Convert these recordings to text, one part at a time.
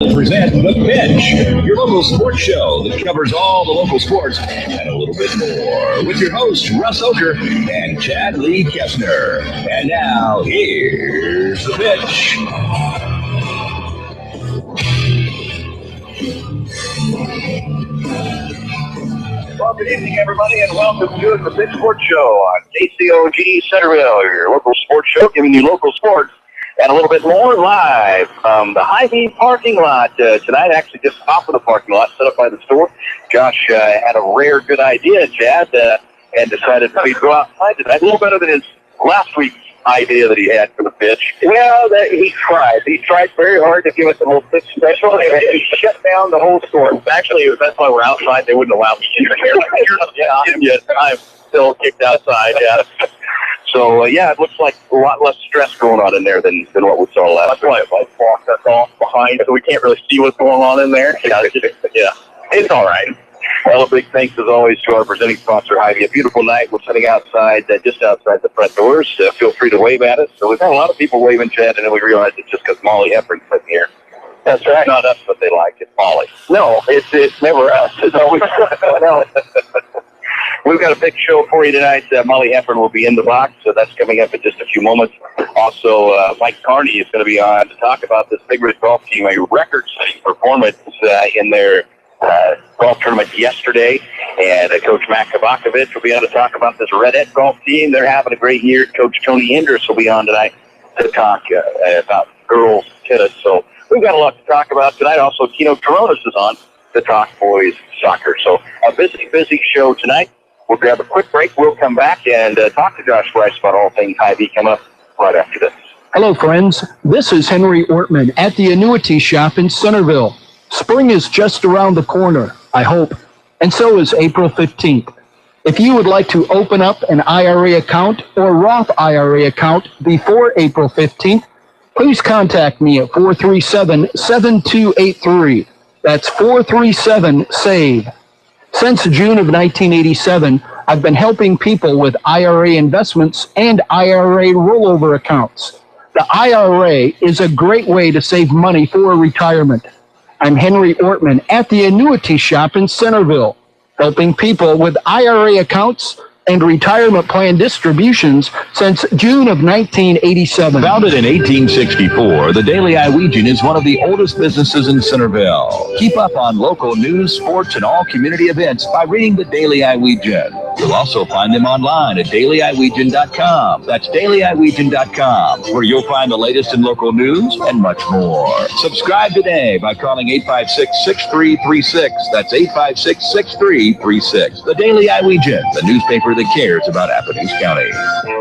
Present The Pitch, your local sports show that covers all the local sports and a little bit more. With your hosts, Russ Oker and Chad Lee Kessner. And now, here's The Pitch. Well, good evening, everybody, and welcome to The Pitch Sports Show on KCOG Centerville, your local sports show, giving you local sports and a little bit more live from the Hy-Vee parking lot tonight. Actually, just off of the parking lot, set up by the store. Josh had a rare good idea, Chad, and decided to go outside tonight. A little better than his last week's idea that he had for the pitch. Well, he tried. He tried very hard to give us a little pitch special, and he shut down the whole store. Actually, that's why we're outside. They wouldn't allow me in here. Yet I'm still kicked outside, yeah. So, it looks like a lot less stress going on in there than what we saw last week. That's why I blocked us off behind, so we can't really see what's going on in there. Yeah, it's all right. Well, a big thanks, as always, to our presenting sponsor, Hy-Vee. A beautiful night. We're sitting outside, just outside the front doors. Feel free to wave at us. So we've had a lot of people waving, Chad, and then we realized it's just because Molly Heffern's sitting here. That's right. It's not us that they like. It's Molly. No, it's never us. It's always someone else. We've got a big show for you tonight. Molly Heffern will be in the box, so that's coming up in just a few moments. Also, Mike Carney is going to be on to talk about this Big Ridge golf team, a record-setting performance in their golf tournament yesterday. And Coach Matt Kavakovich will be on to talk about this Redette golf team. They're having a great year. Coach Tony Enders will be on tonight to talk about girls tennis. So we've got a lot to talk about tonight. Also, Kino Coronas is on to talk boys soccer. So a busy show tonight. We'll grab a quick break. We'll come back and talk to Josh Bryce about all things Hy-Vee coming up right after this. Hello, friends. This is Henry Ortman at the Annuity Shop in Centerville. Spring is just around the corner, I hope, and so is April 15th. If you would like to open up an IRA account or Roth IRA account before April 15th, please contact me at 437-7283. That's 437-SAVE. Since June of 1987, I've been helping people with IRA investments and IRA rollover accounts. The IRA is a great way to save money for retirement. I'm Henry Ortman at the Annuity Shop in Centerville, helping people with IRA accounts and retirement plan distributions since June of 1987. Founded in 1864, the Daily Iowegian is one of the oldest businesses in Centerville. Keep up on local news, sports, and all community events by reading the Daily Iowegian. You'll also find them online at dailyiowegian.com. That's dailyiowegian.com, where you'll find the latest in local news and much more. Subscribe today by calling 856-6336. That's 856-6336. The Daily Iowegian, the newspaper that cares about Appomattox County.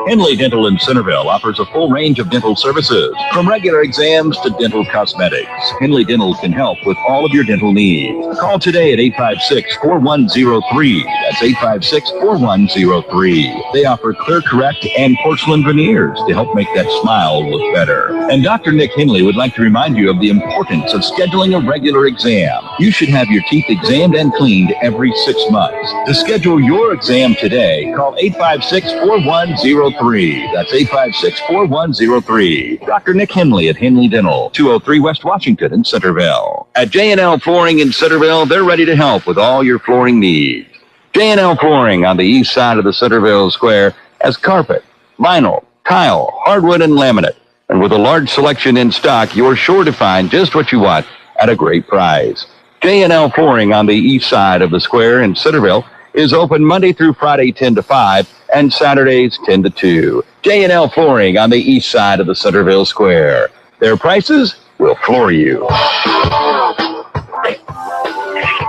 Henley Dental in Centerville offers a full range of dental services, from regular exams to dental cosmetics. Henley Dental can help with all of your dental needs. Call today at 856-4103. That's 856-4103. They offer Clear Correct and porcelain veneers to help make that smile look better. And Dr. Nick Henley would like to remind you of the importance of scheduling a regular exam. You should have your teeth examined and cleaned every 6 months. To schedule your exam today, call 856-4103. That's 856-4103. Dr. Nick Henley at Henley Dental, 203 West Washington in Centerville. At J&L Flooring in Centerville, they're ready to help with all your flooring needs. J&L Flooring on the east side of the Centerville Square has carpet, vinyl, tile, hardwood, and laminate. And with a large selection in stock, you're sure to find just what you want at a great price. J&L Flooring on the east side of the square in Centerville is open Monday through Friday 10 to 5 and Saturdays 10 to 2. J&L Flooring on the east side of the Centerville Square. Their prices will floor you.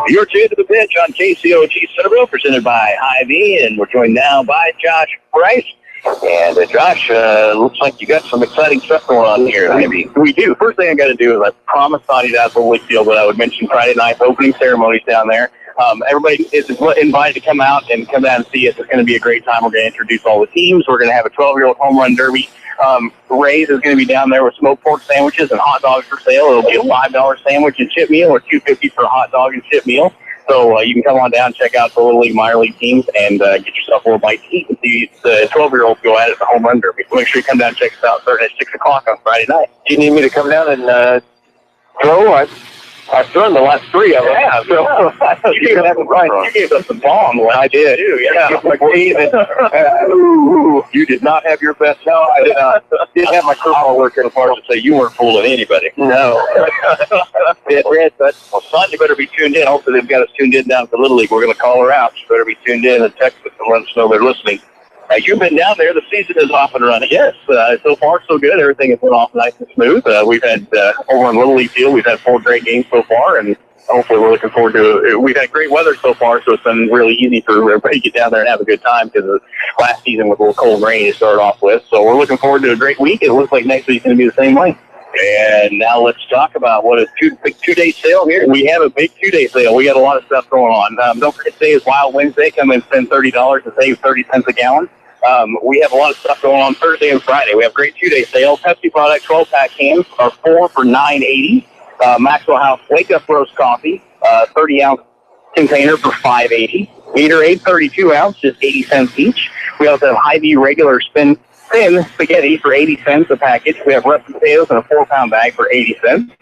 You're tuned to The Pitch on KCOG Centerville, presented by Hy-Vee, and we're joined now by Josh Bryce. And Josh, looks like you got some exciting stuff going on here. We do. First thing I got to do is I promised Sonny Dowd Wakefield that I would mention Friday night opening ceremonies down there. Everybody is invited to come out and come down and see us. It's going to be a great time. We're going to introduce all the teams. We're going to have a 12-year-old home run derby. Ray's is going to be down there with smoked pork sandwiches and hot dogs for sale. It'll be a $5 sandwich and chip meal, or $2.50 for a hot dog and chip meal. So you can come on down, check out the Little League minor league teams, and get yourself a little bite to eat and see the 12-year-olds go at it at the home run derby. So make sure you come down and check us out starting at 6 o'clock on Friday night. Do you need me to come down and throw? I've done the last three of them. Yeah, so you gave us right. You gave us the bomb when I did. Too, yeah. You did not have your best. No, I did not. Didn't have my curveball working apart to say you weren't fooling anybody. No. But well, son, you better be tuned in. Hopefully they've got us tuned in down at the Little League. We're going to call her out. You better be tuned in and text us and let us know they're listening. You've been down there. The season is off and running. Yes, so far so good. Everything has been off nice and smooth. We've had, over on Little League Field, we've had 4 great games so far, and hopefully we're looking forward to it. We've had great weather so far, so it's been really easy for everybody to get down there and have a good time because last season was a little cold and rainy to start off with. So we're looking forward to a great week. It looks like next week's going to be the same way. And now let's talk about what a big two-day sale here. We have a big 2-day sale. We got a lot of stuff going on. Don't forget today is Wild Wednesday. Come and spend $30 and save 30 cents a gallon. We have a lot of stuff going on Thursday and Friday. We have great 2-day sale. Pepsi product 12-pack cans are 4 for $9.80. Maxwell House Wake Up Roast Coffee, 30-ounce container for $5.80. Gatorade 32-ounce, just 80 cents each. We also have Hy-Vee regular thin spaghetti for 80 cents a package. We have russet potatoes in a 4-pound bag for 80 cents.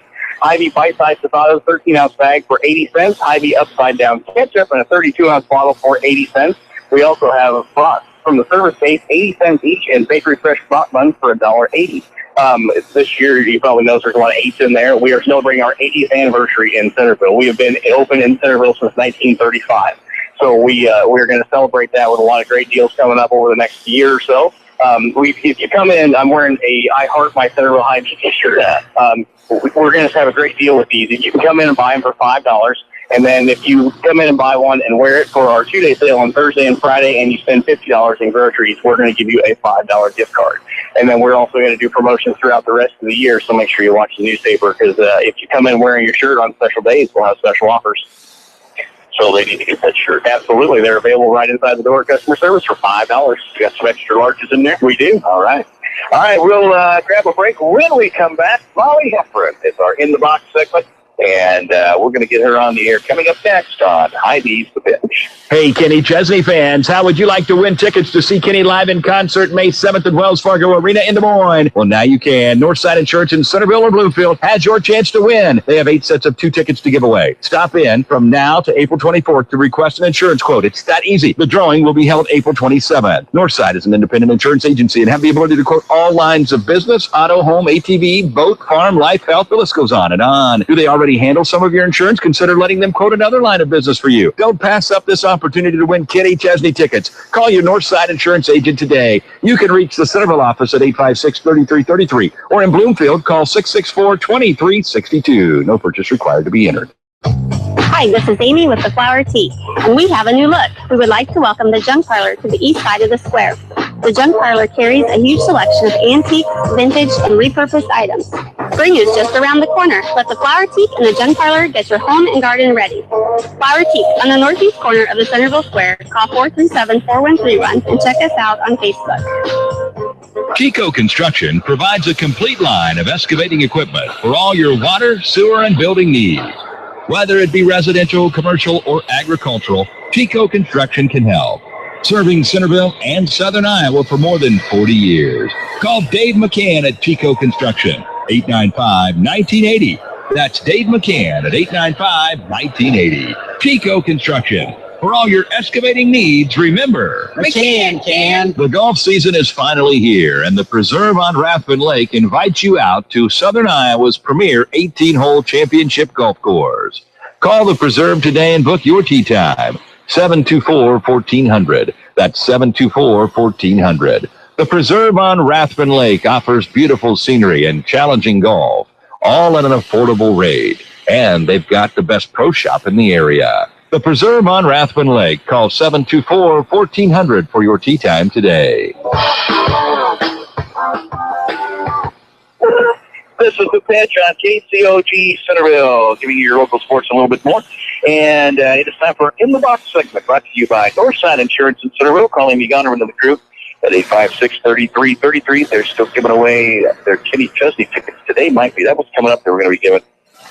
Hy-Vee bite-sized potatoes, 13-ounce bag for 80 cents. Hy-Vee upside-down ketchup in a 32-ounce bottle for 80 cents. We also have frost from the service base, 80 cents each, and bakery fresh spot buns for $1.80. This year, you probably notice there's a lot of 8s in there. We are celebrating our 80th anniversary in Centerville. We have been open in Centerville since 1935. So we're going to celebrate that with a lot of great deals coming up over the next year or so. If you come in, I'm wearing a I Heart My Centerville Hy-Vee t-shirt. We're going to have a great deal with these. You can come in and buy them for $5. And then if you come in and buy one and wear it for our 2-day sale on Thursday and Friday and you spend $50 in groceries, we're going to give you a $5 gift card. And then we're also going to do promotions throughout the rest of the year, so make sure you watch the newspaper because if you come in wearing your shirt on special days, we'll have special offers. So they need to get that shirt. Absolutely. They're available right inside the door at customer service for $5. We got some extra larges in there? We do. All right. All right, we'll grab a break. When we come back, Molly Heffron is our In the Box segment. And we're going to get her on the air coming up next on Hy-Vee's The Pitch. Hey, Kenny Chesney fans, how would you like to win tickets to see Kenny live in concert May 7th at Wells Fargo Arena in Des Moines? Well, now you can. Northside Insurance in Centerville or Bloomfield has your chance to win. They have 8 sets of 2 tickets to give away. Stop in from now to April 24th to request an insurance quote. It's that easy. The drawing will be held April 27th. Northside is an independent insurance agency and have the ability to quote all lines of business, auto, home, ATV, boat, farm, life, health. The list goes on and on. Do they already handle some of your insurance? Consider letting them quote another line of business for you. Don't pass up this opportunity to win Kenny Chesney tickets. Call your Northside Insurance agent today. You can reach the Centerville office at 856-3333 or in Bloomfield, call 664-2362. No purchase required to be entered. Hi, this is Amy with the Flower Tea, and we have a new look. We would like to welcome the Junk Parlor to the east side of the square. The Junk Parlor carries a huge selection of antique, vintage, and repurposed items. Spring is just around the corner. Let the Flower Teak and the Junk Parlor get your home and garden ready. Flower Teak on the northeast corner of the Centerville Square. Call 437-4131 and check us out on Facebook. Chico Construction provides a complete line of excavating equipment for all your water, sewer, and building needs. Whether it be residential, commercial, or agricultural, Chico Construction can help. Serving Centerville and Southern Iowa for more than 40 years. Call Dave McCann at Chico Construction, 895-1980. That's Dave McCann at 895-1980. Chico Construction. For all your excavating needs, remember, McCann can. The golf season is finally here, and the Preserve on Rathbun Lake invites you out to Southern Iowa's premier 18-hole championship golf course. Call the Preserve today and book your tee time. 724-1400. That's 724-1400. The Preserve on Rathbun Lake offers beautiful scenery and challenging golf, all at an affordable rate. And they've got the best pro shop in the area. The Preserve on Rathbun Lake. Call 724-1400 for your tee time today. This is The Pitch on KCOG Centerville, giving you your local sports a little bit more. And it is time for our In the Box segment, brought to you by Northside Insurance in Centerville. Call Amy Gunner into the crew at 856-3333. They're still giving away their Kenny Chesney tickets today. Might be that was coming up. They were going to be giving.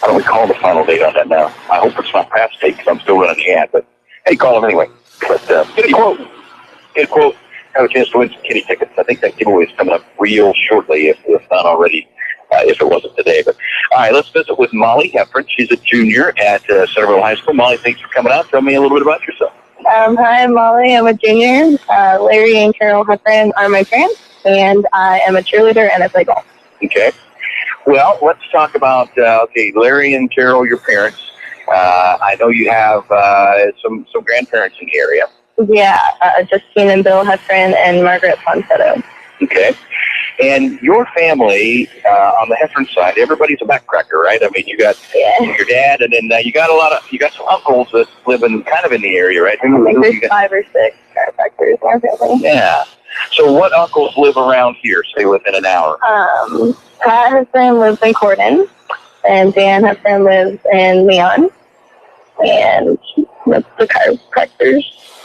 I don't recall the final date on that now. I hope it's not past date because I'm still running the ad. But hey, call them anyway. But get a quote. Get a quote. Have a chance to win some Kenny tickets. I think that giveaway is coming up real shortly, if not already if it wasn't today. But all right, let's visit with Molly Heffron. She's a junior at Centerville High School. Molly, thanks for coming out. Tell me a little bit about yourself. Hi, I'm Molly. I'm a junior. Larry and Carol Heffron are my parents, and I am a cheerleader and I play golf. Okay. Well, let's talk about, Larry and Carol, your parents. I know you have some grandparents in the area. Yeah, Justine and Bill Heffron and Margaret Ponsetto. Okay. And your family, on the Heffron side, everybody's a backcracker, right? I mean, you got your dad, and then you got some uncles that live in the area, right? I think there's 5 or 6 chiropractors in our family. Yeah. So what uncles live around here, say within an hour? Pat Heffron lives in Corden, and Dan Heffron lives in Leon, and that's the chiropractors.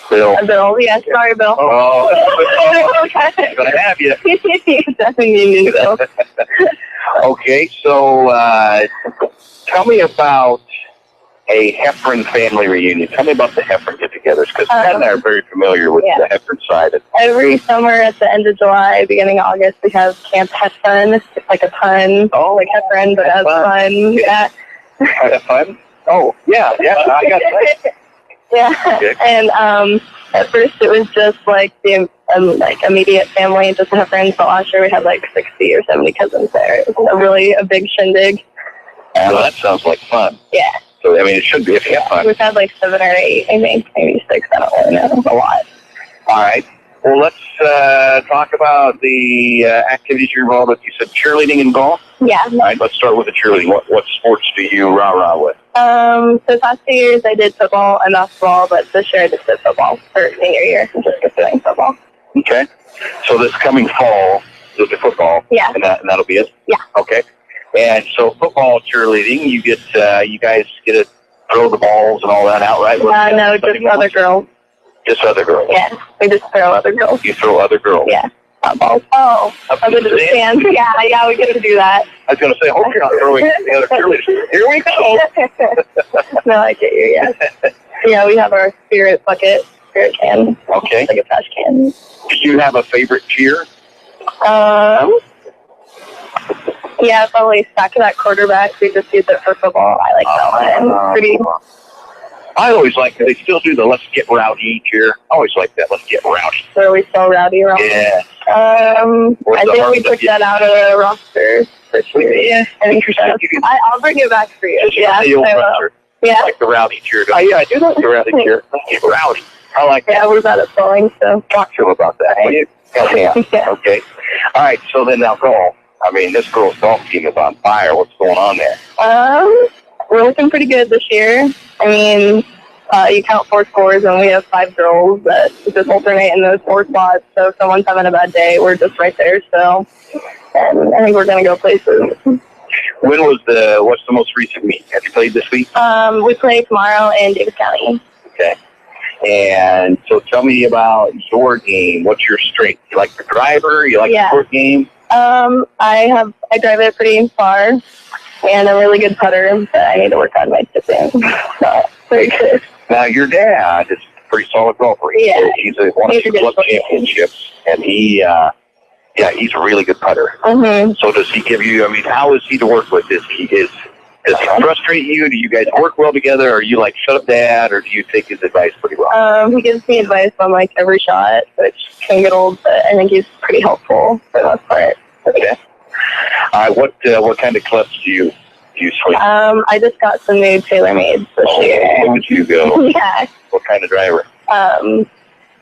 Bill. Bill, yeah, sorry, Bill. Oh, I'm going to have you. Definitely need Bill. Okay, so tell me about a Heffron family reunion. Tell me about the Heffron get-togethers, because Pat and I are very familiar with the Heffron side. Every summer at the end of July, beginning of August, we have Camp Heffron. It's like a pun. Oh, like Heffron, but as fun. Yeah. Have fun? Oh, yeah, I got that. Yeah. Okay. And at first it was just like the immediate family, just Heffron. So last year we had like 60 or 70 cousins there. It was a big shindig. Well, that sounds like fun. Yeah. So, I mean, it should be if you have fun. We've had like 7 or 8, I think, maybe 6. I don't really know. A lot. All right. Well, let's talk about the activities you're involved with. You said cheerleading and golf? Yeah. All right, let's start with the cheerleading. What sports do you rah-rah with? So the past 2 years I did football and basketball, but this year I just did football for senior year. I'm just doing football. Okay. So this coming fall, you'll do football. Yeah. And that'll be it? Yeah. Okay. And so football, cheerleading, you guys get to throw the balls and all that out, right? No, just other girls. Just other girls? Yeah. We just throw other girls. You throw other girls? Yeah. Not balls. Oh. Up Other to the stands. Yeah, we get to do that. I was going to say, hope you're not throwing the other cheerleaders. Here we go. No, I get you, yeah. Yeah, we have our spirit can. Okay. Like a trash can. Do you have a favorite cheer? Yeah, probably Stack That Quarterback. We just use it for football. I like that one. Pretty. I always like they still do the Let's Get Rowdy cheer. I always like that. Let's Get Rowdy. Where we so rowdy around. Yeah. I think we took that out of the roster for sure. Yeah. I think I'll bring it back for you. Yeah. The old roster. Yeah. Like the rowdy cheer. Oh, yeah, I do like the rowdy cheer. Let's Get Rowdy. I like that. Yeah, we're about at bowling, so. Talk to him about that. Will you? Help me out. Yeah. Okay. All right. So then now golf. I mean, this girl's golf team is on fire. What's going on there? We're looking pretty good this year. I mean, you count 4 scores, and we have 5 girls that just alternate in those 4 spots. So if someone's having a bad day, we're just right there. So, and I think we're going to go places. What's the most recent meet? Have you played this week? We play tomorrow in Davis County. Okay. And so tell me about your game. What's your strength? You like the driver? You like the short game? I drive it pretty far, and I'm a really good putter, but I need to work on my tipping. Not very good. Now, your dad is a pretty solid golfer. Yeah. He's won a few club championships, and he's a really good putter. Mm-hmm. So does he give you, I mean, how is he to work with? Does he frustrate you? Do you guys work well together? Are you like, shut up, Dad, or do you take his advice pretty well? He gives me advice on like every shot, which can get old, but I think he's pretty helpful for the most part. Okay. All right. What kind of clubs do you swing? I just got some new TaylorMades this year. Look at you go. Yeah. What kind of driver?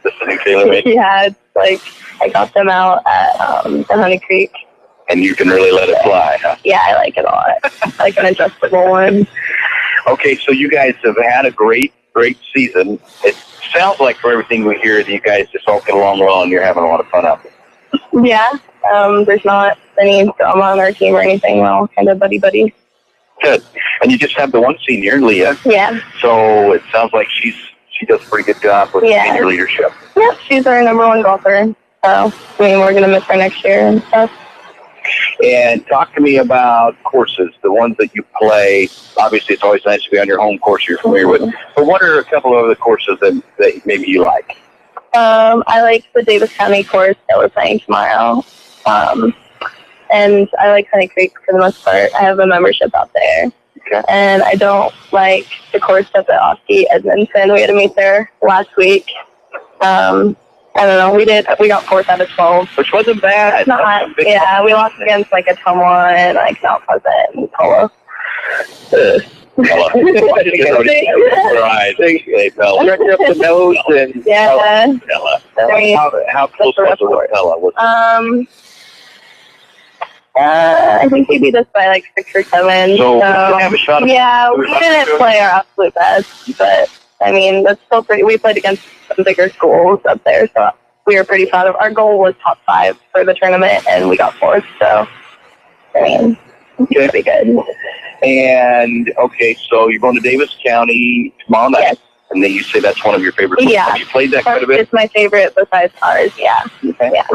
This is a new TaylorMade? Yeah, it's like I got them out at the Honey Creek. And you can really let it fly, huh? Yeah, I like it a lot. Like an adjustable one. Okay, so you guys have had a great season. It sounds like from everything we hear that you guys just all get along well and you're having a lot of fun out there. Yeah, there's not any drama on our team or anything. We're all kind of buddy-buddy. Good. And you just have the one senior, Leah. Yeah. So it sounds like she does a pretty good job with senior leadership. Yep, she's our #1 golfer. So, I mean, we're going to miss her next year and stuff. And talk to me about courses, the ones that you play. Obviously, it's always nice to be on your home course you're familiar with. But what are a couple of other courses that maybe you like? I like the Davis County course that we're playing tomorrow. and I like Honey Creek for the most part. I have a membership out there. Okay. And I don't like the course up at Oski Edmonton. We had to meet there last week. I don't know. We got 4th out of 12. Which wasn't bad. Yeah, we lost against like Ottumwa and like Mount Pleasant and Polo. Right. They fell. Stretch up the nose and Yeah. Pella. I mean, How close was it with Pella? I think they beat us by like 6 or 7. So we didn't have a shot at yeah, we didn't play our absolute best, but I mean that's still pretty. We played against some bigger schools up there, so we were pretty proud of. Our goal was top 5 for the tournament, and we got 4th. So I mean, Okay. pretty good. And, okay, so you're going to Davis County tomorrow night. Yes. And then you say that's one of your favorite schools. Yeah. Have you played that quite a bit? It's my favorite besides ours. Yeah. Okay. Yeah.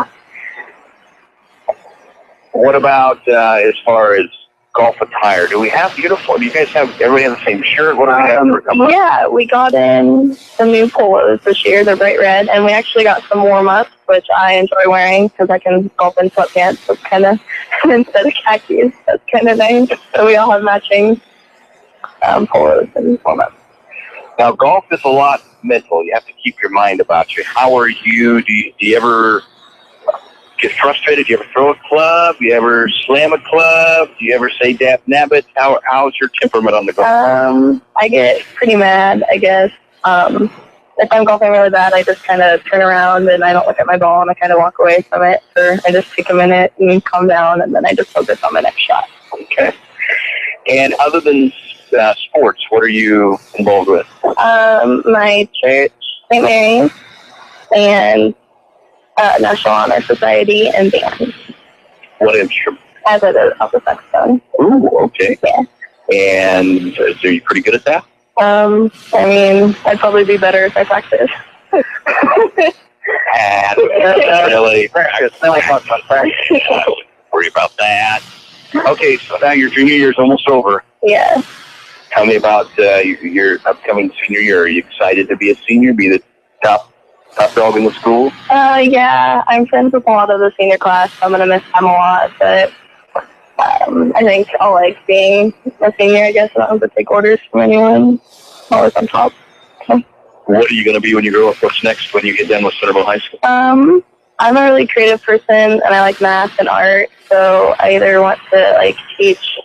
What about as far as golf attire? Do we have uniform? Do you guys have, everybody have the same shirt? What do we have for a couple? Yeah, we got in some new polos this year. They're bright red, and we actually got some warm-ups, which I enjoy wearing because I can golf in sweatpants. That's kind of, instead of khakis, that's kind of nice. So we all have matching polos and warm-ups. Now, golf is a lot mental. You have to keep your mind about you. How are you? Do you ever get frustrated? Do you ever throw a club? Do you ever slam a club? Do you ever say dap nabbit? How's your temperament on the golf? I get pretty mad, I guess. If I'm golfing really bad, I just kind of turn around and I don't look at my ball and I kind of walk away from it. Or I just take a minute and calm down, and then I just focus on my next shot. Okay. And other than sports, what are you involved with? My church, St. Mary's, and National Honor Society, and band. What instrument? As I did alto saxophone. Ooh, okay. Yeah. And are you pretty good at that? I mean, I'd probably be better if I practiced. Really? Practice. Now I talk about practice. I wouldn't worry about that. Okay, so now your junior year's almost over. Yeah. Tell me about your upcoming senior year. Are you excited to be a senior, be the top dog in the school? Yeah, I'm friends with a lot of the senior class, so I'm going to miss them a lot, but I think I'll like being a senior, I guess. I don't have to take orders from anyone. Always on top. So. What are you going to be when you grow up? What's next when you get done with Centerville High School? I'm a really creative person, and I like math and art, so I either want to like teach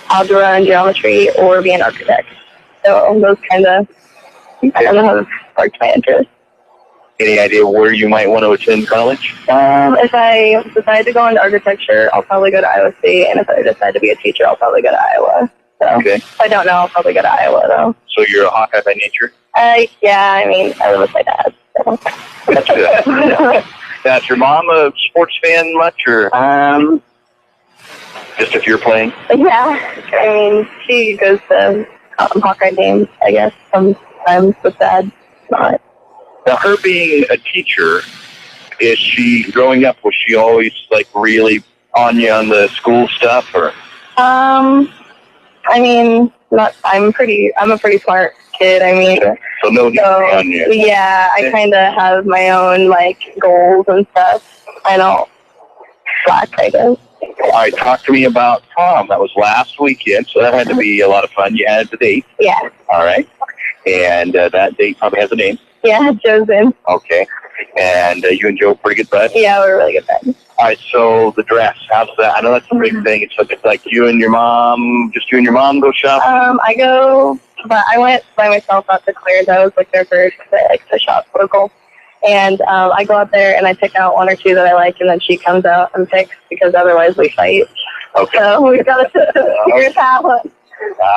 algebra and geometry or be an architect. So those kind of have sparked my interest. Any idea where you might want to attend college? If I decide to go into architecture, I'll probably go to Iowa State, and if I decide to be a teacher, I'll probably go to Iowa. So Okay. if I don't know, I'll probably go to Iowa, though. So you're a Hawkeye by nature? Yeah, I mean, I live with my dad. So. Now, is your mom a sports fan much, or just if you're playing? Yeah, I mean, she goes to Hawkeye games, I guess, sometimes with dad. Not. Now, her being a teacher, is she, growing up, was she always, like, really on you on the school stuff, or? I mean, I'm a pretty smart kid, I mean. So no need to be on you. Yeah, I kind of have my own, like, goals and stuff. I don't slack, I guess. All right, talk to me about prom. That was last weekend, so that had to be a lot of fun. You had the date. Yeah. All right. And that date probably has a name. Yeah, Joe's. Okay. And you and Joe, pretty good buds? Yeah, we're really good friends. All right, so the dress, how's that? I know that's a big thing. It's like you and your mom, just you and your mom go shop? I went by myself out to Claire's. I was like there first because I like to shop local. And I go out there and I pick out 1 or 2 that I like, and then she comes out and picks because otherwise we fight. Okay. So we've got to figure it out. All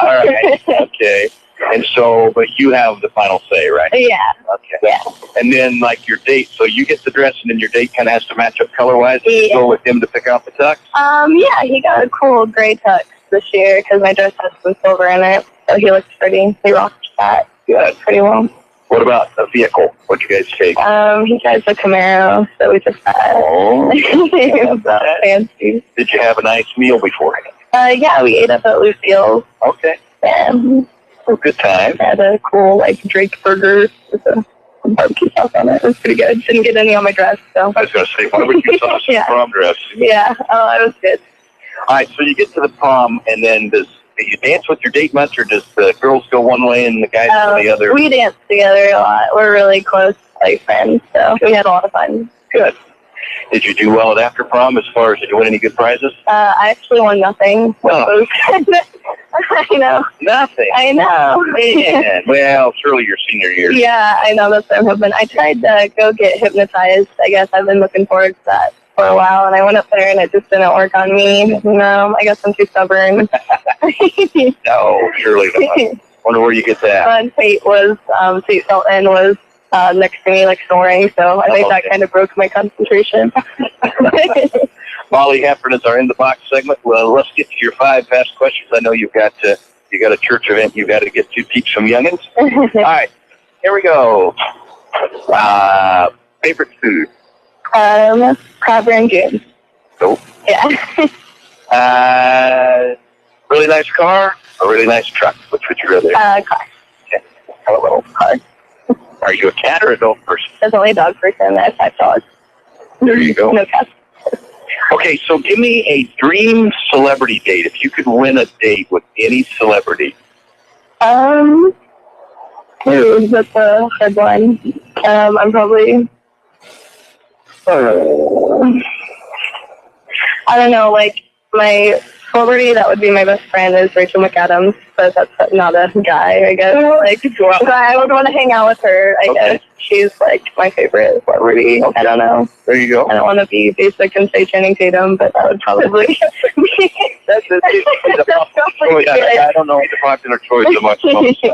right. Okay. And so, but you have the final say, right? Yeah. Okay. Yeah. And then, like, your date, so you get the dress, and then your date kind of has to match up color-wise? Yeah. Go with him to pick out the tux? Yeah, he got a cool gray tux this year because my dress has some silver in it. So he looks pretty. He rocks that pretty well. What about a vehicle? What'd you guys take? He drives a Camaro, so we just Oh. fancy. Did you have a nice meal beforehand? Yeah, we ate up at Lucille's. Okay. And Well, good time. had a cool, like, Drake burger. barbecue sauce on it. It was pretty good. Didn't get any on my dress, so. I was going to say, barbecue sauce Yeah. prom dress. Yeah, oh, it was good. All right, so you get to the prom, and then do you dance with your date much, or does the girls go one way and the guys go the other? We danced together a lot. We're really close, like, friends, so we had a lot of fun. Good. Did you do well at after prom as far as did you win any good prizes? I actually won nothing. Oh. I know. Nothing. I know. Man, well, surely your senior year. Yeah, I know. That's what I'm hoping. I tried to go get hypnotized. I guess I've been looking forward to that for a while, and I went up there, and it just didn't work on me. No, I guess I'm too stubborn. No, surely not. Wonder where you get that. And Tate Felton was next to me, like, snoring, so I think that kind of broke my concentration. Molly Heffern is our In the Box segment. Well, let's get to your 5 fast questions. I know you've got a church event you've got to get to, teach some youngins. All right, here we go. Favorite food? Crab rangoon. Nope. Yeah. Really nice car or really nice truck? Which would you rather? Car. Okay. How a little Car. Are you a cat or a dog person? There's only a dog person. I have 5 dogs. There you go. No cats. Okay, so give me a dream celebrity date. If you could win a date with any celebrity. That's a hard one. I'm probably, I don't know, like, my celebrity that would be my best friend is Rachel McAdams, but that's not a guy, I guess. Like, I would want to hang out with her, I guess. She's, like, my favorite celebrity. I don't know. There you go. I don't want to be basic and say Channing Tatum, but that would probably be. That's it. I don't know the popular choice amongst most.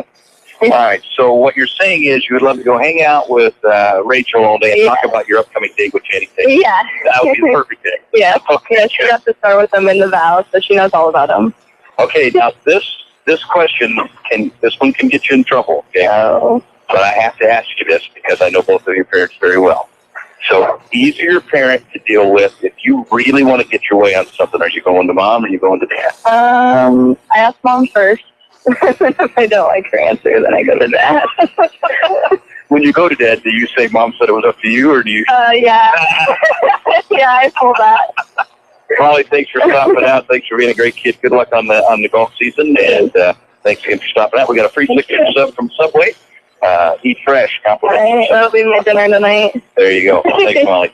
All right, so what you're saying is you would love to go hang out with Rachel all day and talk about your upcoming date with Channing Tatum. Yeah. That would be the perfect day. Yeah. Okay. Yeah, she got to start with him in the vow, so she knows all about him. Okay, now this question can get you in trouble, okay? Oh. But I have to ask you this because I know both of your parents very well. So, easier parent to deal with if you really want to get your way on something. Are you going to mom or are you going to dad? I asked mom first. If I don't like her answer, then I go to dad. When you go to dad, do you say mom said it was up to you, or do you? Yeah. Yeah, I told that. Molly, thanks for stopping out. Thanks for being a great kid. Good luck on the golf season, and thanks again for stopping out. We got a free 6-inch sub from Subway. Eat fresh. All right, that'll be my dinner tonight. There you go. Thanks, Molly.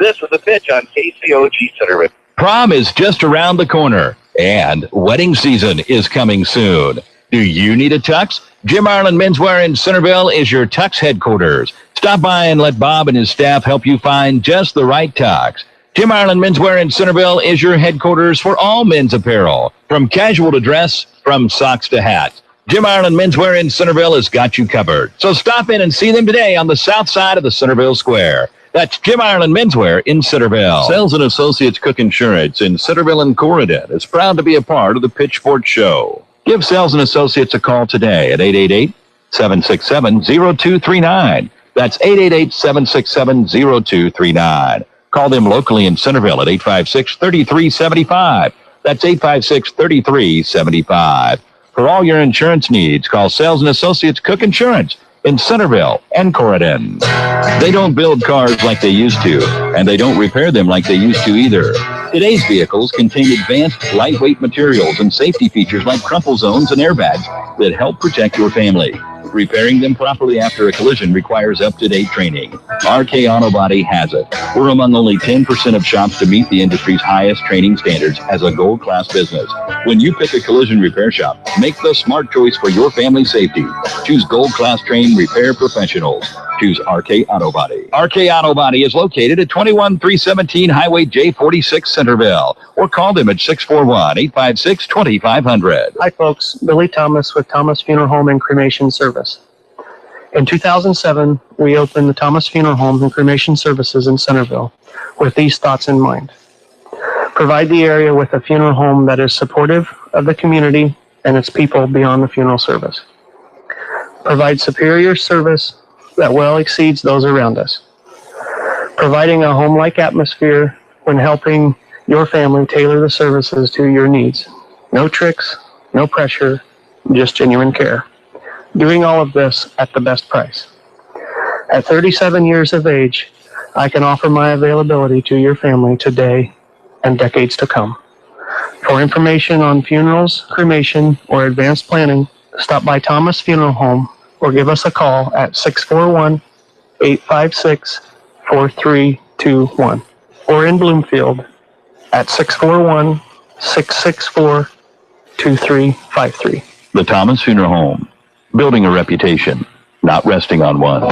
This is the pitch on KCOG Centerville. Prom is just around the corner, and wedding season is coming soon. Do you need a tux? Jim Ireland Menswear in Centerville is your tux headquarters. Stop by and let Bob and his staff help you find just the right tux. Jim Ireland Menswear in Centerville is your headquarters for all men's apparel, from casual to dress, from socks to hats. Jim Ireland Menswear in Centerville has got you covered. So stop in and see them today on the south side of the Centerville Square. That's Jim Ireland Menswear in Centerville. Sales and Associates Cook Insurance in Centerville and Corridor is proud to be a part of the Pitchfork Show. Give Sales and Associates a call today at 888-767-0239. That's 888-767-0239. Call them locally in Centerville at 856-3375. That's 856-3375. For all your insurance needs, call Sales and Associates Cook Insurance in Centerville and Corridon. They don't build cars like they used to, and they don't repair them like they used to either. Today's vehicles contain advanced, lightweight materials and safety features like crumple zones and airbags that help protect your family. Repairing them properly after a collision requires up-to-date training. RK Auto Body has it. We're among only 10% of shops to meet the industry's highest training standards as a gold-class business. When you pick a collision repair shop, make the smart choice for your family safety. Choose gold-class trained repair professionals. Choose RK Auto Body. RK Auto Body is located at 21317 Highway J46 Centerville, or call them at 641-856-2500. Hi, folks. Billy Thomas with Thomas Funeral Home and Cremation Service. In 2007, we opened the Thomas Funeral Home and Cremation Services in Centerville with these thoughts in mind. Provide the area with a funeral home that is supportive of the community and its people beyond the funeral service. Provide superior service that well exceeds those around us. Providing a home-like atmosphere when helping your family tailor the services to your needs. No tricks, no pressure, just genuine care. Doing all of this at the best price. At 37 years of age, I can offer my availability to your family today and decades to come. For information on funerals, cremation, or advanced planning, stop by Thomas Funeral Home or give us a call at 641-856-4321 or in Bloomfield at 641-664-2353. The Thomas Funeral Home. Building a reputation, not resting on one.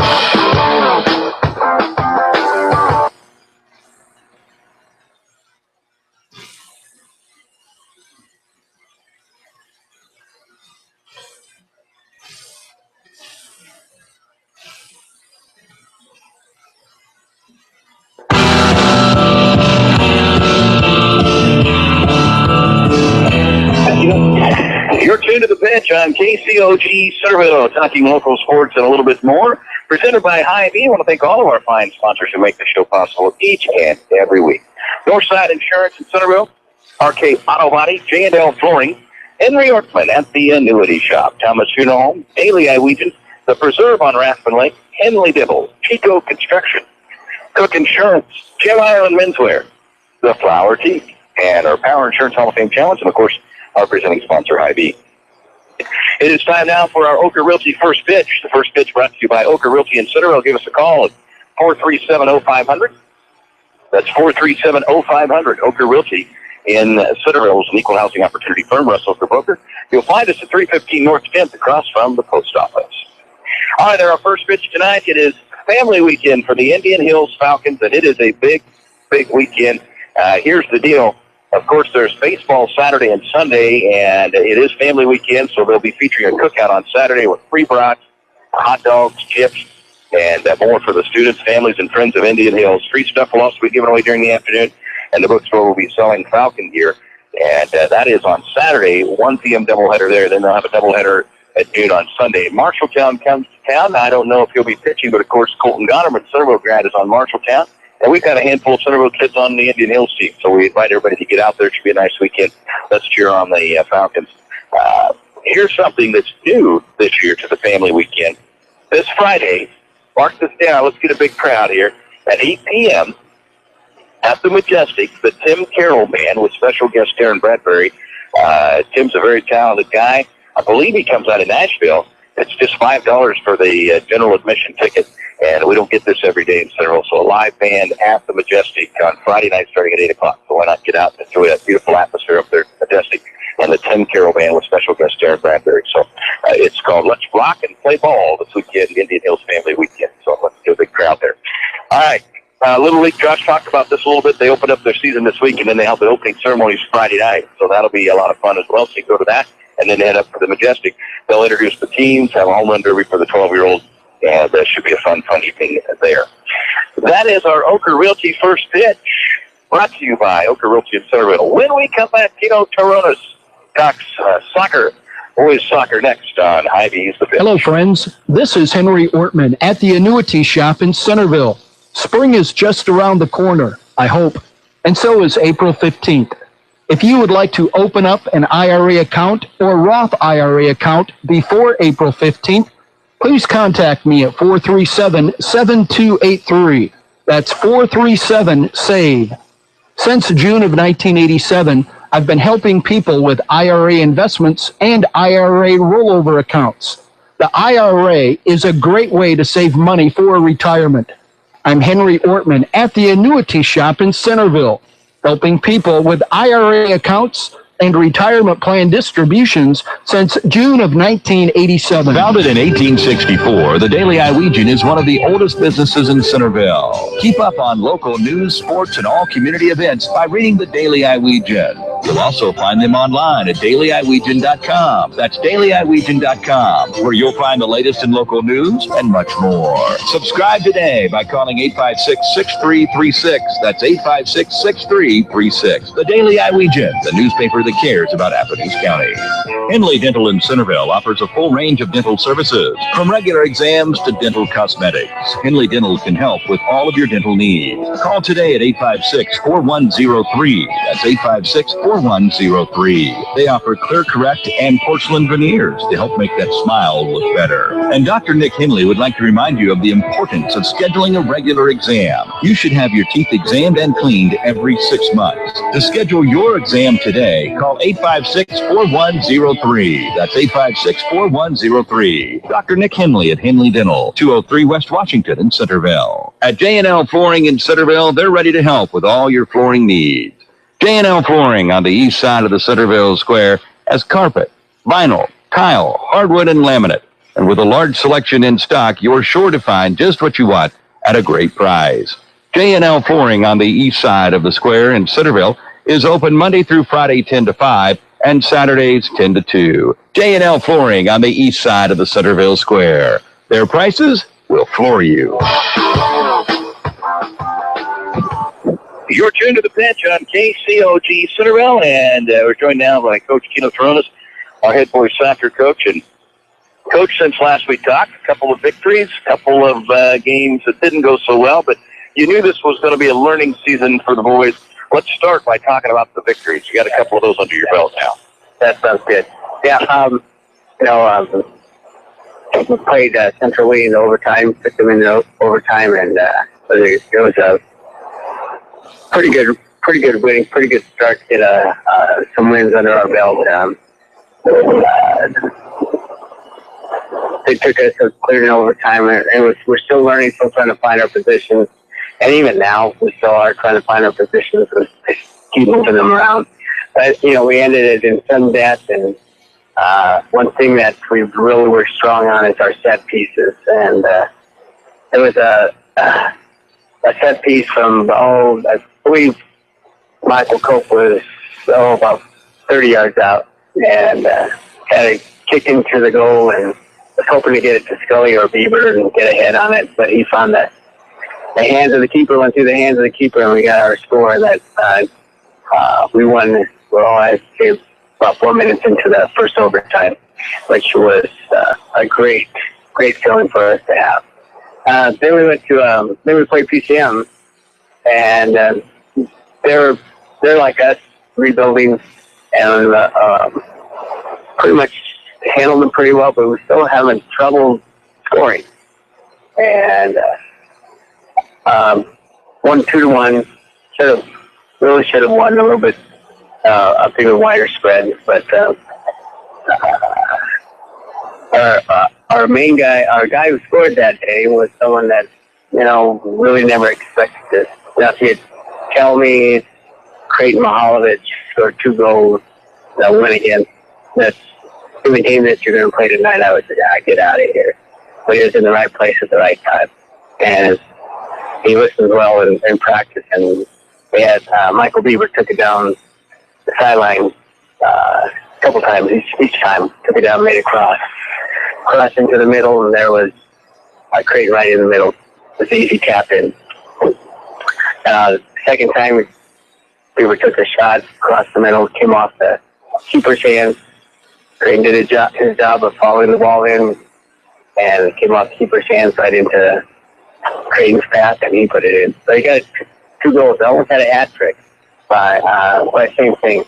You're tuned to The Pitch on KCOG Centerville, talking local sports and a little bit more. Presented by Hy-Vee. I want to thank all of our fine sponsors who make the show possible each and every week. Northside Insurance in Centerville, RK Auto Body, J&L Flooring, Henry Ortman at the Annuity Shop, Thomas Funeral Home, Daily Iwegian, The Preserve on Rathbun Lake, Henley Dibble, Chico Construction, Cook Insurance, Jim Ireland Menswear, The Flower Tea, and our Power Insurance Hall of Fame Challenge, and of course, our presenting sponsor, Hy-Vee. It is time now for our Oker Realty First Pitch. The first pitch brought to you by Oker Realty in Centerville. Give us a call at 437-0500. That's 437-0500. Oker Realty in Centerville is an equal housing opportunity firm. Russ Oker Broker. You'll find us at 315 North 10th across from the post office. All right, our first pitch tonight. It is family weekend for the Indian Hills Falcons, and it is a big, big weekend. Here's the deal. Of course, there's baseball Saturday and Sunday, and it is family weekend, so they'll be featuring a cookout on Saturday with free brats, hot dogs, chips, and more for the students, families, and friends of Indian Hills. Free stuff will also be given away during the afternoon, and the bookstore will be selling Falcon gear, and that is on Saturday, 1 p.m. doubleheader there. Then they'll have a doubleheader at noon on Sunday. Marshalltown comes to town. I don't know if he'll be pitching, but, of course, Colton Gonerman, Centerville grad, is on Marshalltown. And we've got a handful of Centerville kids on the Indian Hills team, so we invite everybody to get out there. It should be a nice weekend. Let's cheer on the Falcons. Here's something that's new this year to the family weekend. This Friday, mark this down. Let's get a big crowd here. At 8 p.m. at the Majestic, the Tim Carroll Band with special guest Darren Bradbury. Tim's a very talented guy. I believe he comes out of Nashville. It's just $5 for the general admission ticket. And we don't get this every day in Centerville. So a live band at the Majestic on Friday night starting at 8 o'clock. So why not get out and enjoy that beautiful atmosphere up there at the Majestic. And the Tim Carroll Band with special guest Darren Bradbury. So it's called Let's Rock and Play Ball this weekend, Indian Hills Family Weekend. So let's get a big crowd there. All right. Little League, Josh talked about this a little bit. They opened up their season this week, and then they held the opening ceremonies Friday night. So that'll be a lot of fun as well. So you go to that and then head up for the Majestic. They'll introduce the teams, have a home run derby for the 12-year-olds. And that should be a fun evening there. That is our Oker Realty First Pitch, brought to you by Oker Realty in Centerville. When we come back, Tino Toronis talks soccer, boys soccer next on Hy-Vee's The Pitch. Hello, friends. This is Henry Ortman at the Annuity Shop in Centerville. Spring is just around the corner, I hope, and so is April 15th. If you would like to open up an IRA account or Roth IRA account before April 15th, please contact me at 437-7283. That's 437-SAVE. Since June of 1987, I've been helping people with IRA investments and IRA rollover accounts. The IRA is a great way to save money for retirement. I'm Henry Ortman at the Annuity Shop in Centerville, helping people with IRA accounts and retirement plan distributions since June of 1987. Founded in 1864, the Daily Iwegian is one of the oldest businesses in Centerville. Keep up on local news, sports, and all community events by reading the Daily Iwegian. You'll also find them online at dailyiwegian.com. That's dailyiwegian.com, where you'll find the latest in local news and much more. Subscribe today by calling 856-6336. That's 856-6336. The Daily Iwegian, the newspaper that cares about Appomattox County. Henley Dental in Centerville offers a full range of dental services, from regular exams to dental cosmetics. Henley Dental can help with all of your dental needs. Call today at 856-4103. That's 856-4103. 856-4103. They offer Clear Correct and porcelain veneers to help make that smile look better. And Dr. Nick Henley would like to remind you of the importance of scheduling a regular exam. You should have your teeth examined and cleaned every 6 months. To schedule your exam today, call 856-4103. That's 856-4103. Dr. Nick Henley at Henley Dental, 203 West Washington in Centerville. At J&L Flooring in Centerville, they're ready to help with all your flooring needs. J&L Flooring on the east side of the Centerville Square has carpet, vinyl, tile, hardwood, and laminate. And with a large selection in stock, you're sure to find just what you want at a great price. J&L Flooring on the east side of the square in Centerville is open Monday through Friday 10 to 5 and Saturdays 10 to 2. J&L Flooring on the east side of the Centerville Square. Their prices will floor you. You're tuned to the pitch on KCOG Centerville, and we're joined now by Coach Kino Toronis, our head boys soccer coach. And Coach, since last we talked, a couple of victories, a couple of games that didn't go so well, but you knew this was going to be a learning season for the boys. Let's start by talking about the victories. You got a couple of those under your belt now. That sounds good. Yeah, we played Central Lee in overtime, took them into overtime, and it was a pretty good winning, pretty good start to get some wins under our belt. They took us clear in overtime, and we're still learning, still trying to find our positions. And even now, we still are trying to find our positions and keep moving them around. But, we ended it in sudden death, and one thing that we really were strong on is our set pieces. And there was a set piece from, I believe Michael Cope was, about 30 yards out, and had a kick into the goal and was hoping to get it to Scully or Bieber and get a head on it, but he found that the hands of the keeper went through the hands of the keeper, and we got our score that we won. Well, I'd say about 4 minutes into the first overtime, which was a great feeling for us to have. Then we went to then we played PCM, and they're like us, rebuilding, and pretty much handled them pretty well, but we're still having trouble scoring. And 1-2-1 should have won a little bit a bigger, wider spread, but our main guy, our guy who scored that day, was someone that really never expected this. Now, if you tell me Creighton Mihalovich scored 2 goals that win again, that's in the game that you're going to play tonight, I would say, get out of here. But he was in the right place at the right time, and he listened well in practice, and we had Michael Bieber took it down the sideline a couple times. Each time took it down, made it cross into the middle, and there was Creighton right in the middle. It was easy tap in. Second time, Bieber took a shot across the middle, came off the keeper's hands. Creighton did his job of following the ball in, and it came off the keeper's hands right into Creighton's pass, and he put it in. So he got 2 goals. I almost had a hat trick by same thing.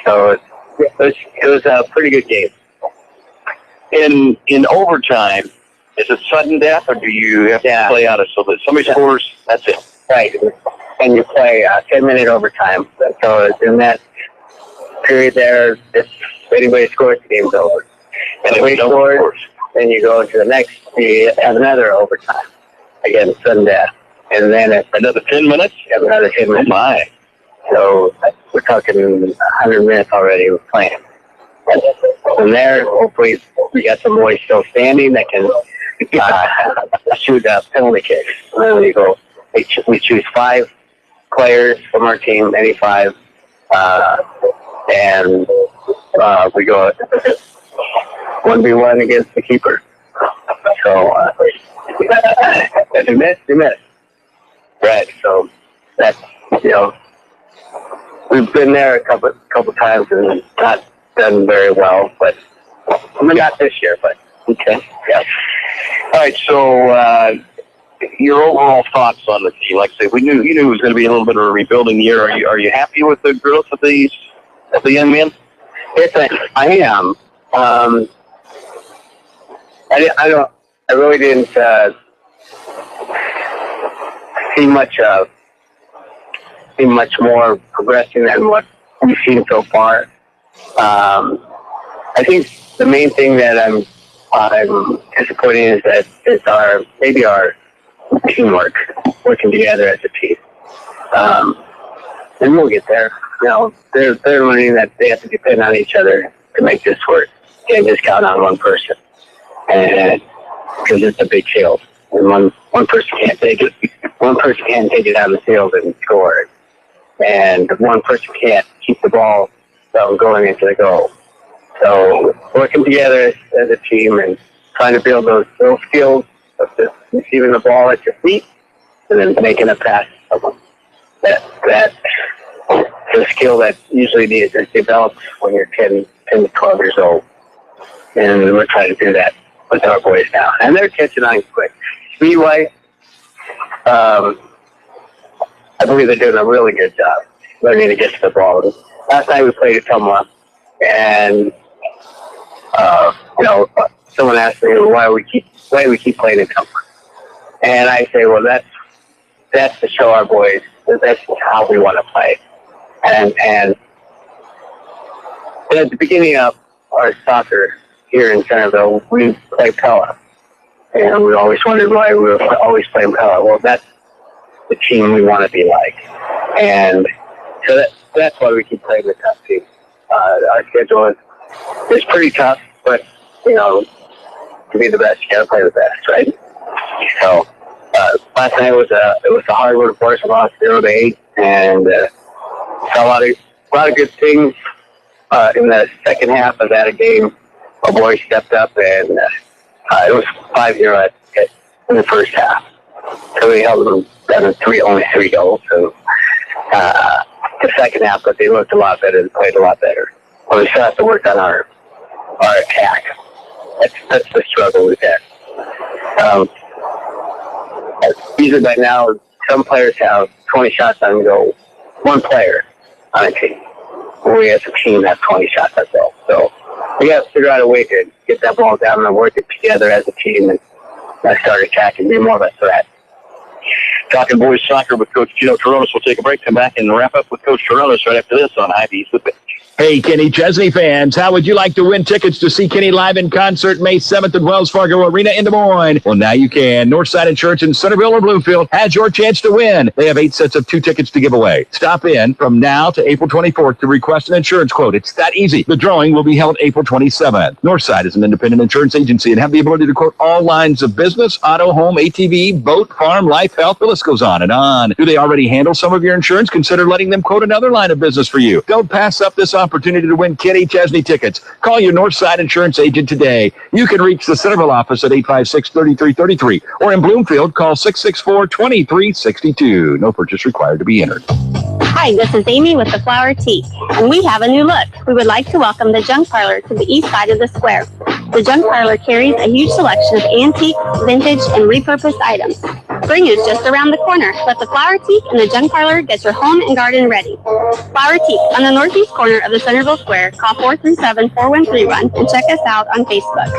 So it was a pretty good game. In overtime, is it sudden death, or do you have to play out so that somebody scores, that's it? Right. And you play 10-minute overtime. So in that period there, if anybody scores, the game's over. And if he scores, then you go to the next, you have another overtime. Again, sudden death. And then another 10 minutes? You have another 10 minutes. Oh, my. So we're talking 100 minutes already of playing. And from there, hopefully, we got some boys still standing that can shoot penalty kicks. And then we go, we choose 5 players from our team, any 5, and we go 1v1 against the keeper. So if you miss, you miss. Right. So that's we've been there a couple times and not done very well, but we got this year. But okay. Yeah. All right. So your overall thoughts on the team? Like I say, you knew it was going to be a little bit of a rebuilding year. Are you happy with the growth of these as a young man? Yes, I am. I really didn't see much more progression than what we've seen so far. I think the main thing that I'm disappointed is that it's our teamwork, working together as a team. And we'll get there. They're learning that they have to depend on each other to make this work. Can't just count on one person, and because it's a big field, and one person can't take it. One person can't take it out of the field and score it, and one person can't keep the ball from going into the goal. So working together as a team and trying to build those skills of just receiving the ball at your feet and then making a pass to someone. That's a skill that usually develops when you're 10 to 12 years old. And we're trying to do that with our boys now. And they're catching on quick. Speed-wise, I believe they're doing a really good job learning to get to the ball. Last night we played at Tumwa, and someone asked me why we keep playing at Tumwa. And I say, well, that's to show our boys that that's how we want to play. And at the beginning of our soccer here in Centerville, we played Pella. And we always wondered why we were always playing Pella. Well, that's the team we want to be like. And so that's why we keep playing the tough team. Our schedule is pretty tough, but, to be the best, you got to play the best, right? So last night it was a hard one for us. We lost 0-8, and saw a lot of good things in the second half of that game. Our boys stepped up, and it was 5-0 in the first half. So we held them down to only 3 goals. So the second half, but they looked a lot better and played a lot better. But we still have to work on our attack. That's the struggle we've had. Usually by now, some players have 20 shots on goal. One player on a team. We as a team have 20 shots on goal. So we got to figure out a way to get that ball down and work it together as a team and start attacking, be more of a threat. Talking boys soccer with Coach Gino Toronis. We'll take a break, come back, and wrap up with Coach Toronis right after this on IB's The Pitch. Hey, Kenny Chesney fans, how would you like to win tickets to see Kenny live in concert May 7th at Wells Fargo Arena in Des Moines? Well, now you can. Northside Insurance in Centerville or Bloomfield has your chance to win. They have 8 sets of 2 tickets to give away. Stop in from now to April 24th to request an insurance quote. It's that easy. The drawing will be held April 27th. Northside is an independent insurance agency and have the ability to quote all lines of business, auto, home, ATV, boat, farm, life, health. The list goes on and on. Do they already handle some of your insurance? Consider letting them quote another line of business for you. Don't pass up this opportunity to win Kenny Chesney tickets. Call your Northside Insurance agent today. You can reach the Centerville office at 856-3333 or in Bloomfield, call 664-2362. No purchase required to be entered. Hi, this is Amy with the Flower Tea, and we have a new look. We would like to welcome the Junk Parlor to the east side of the square. The Junk Parlor carries a huge selection of antique, vintage, and repurposed items. Spring is just around the corner. Let the Flower Tea and the Junk Parlor get your home and garden ready. Flower Tea on the northeast corner of the Centerville Square. Call 437-4131 and check us out on Facebook.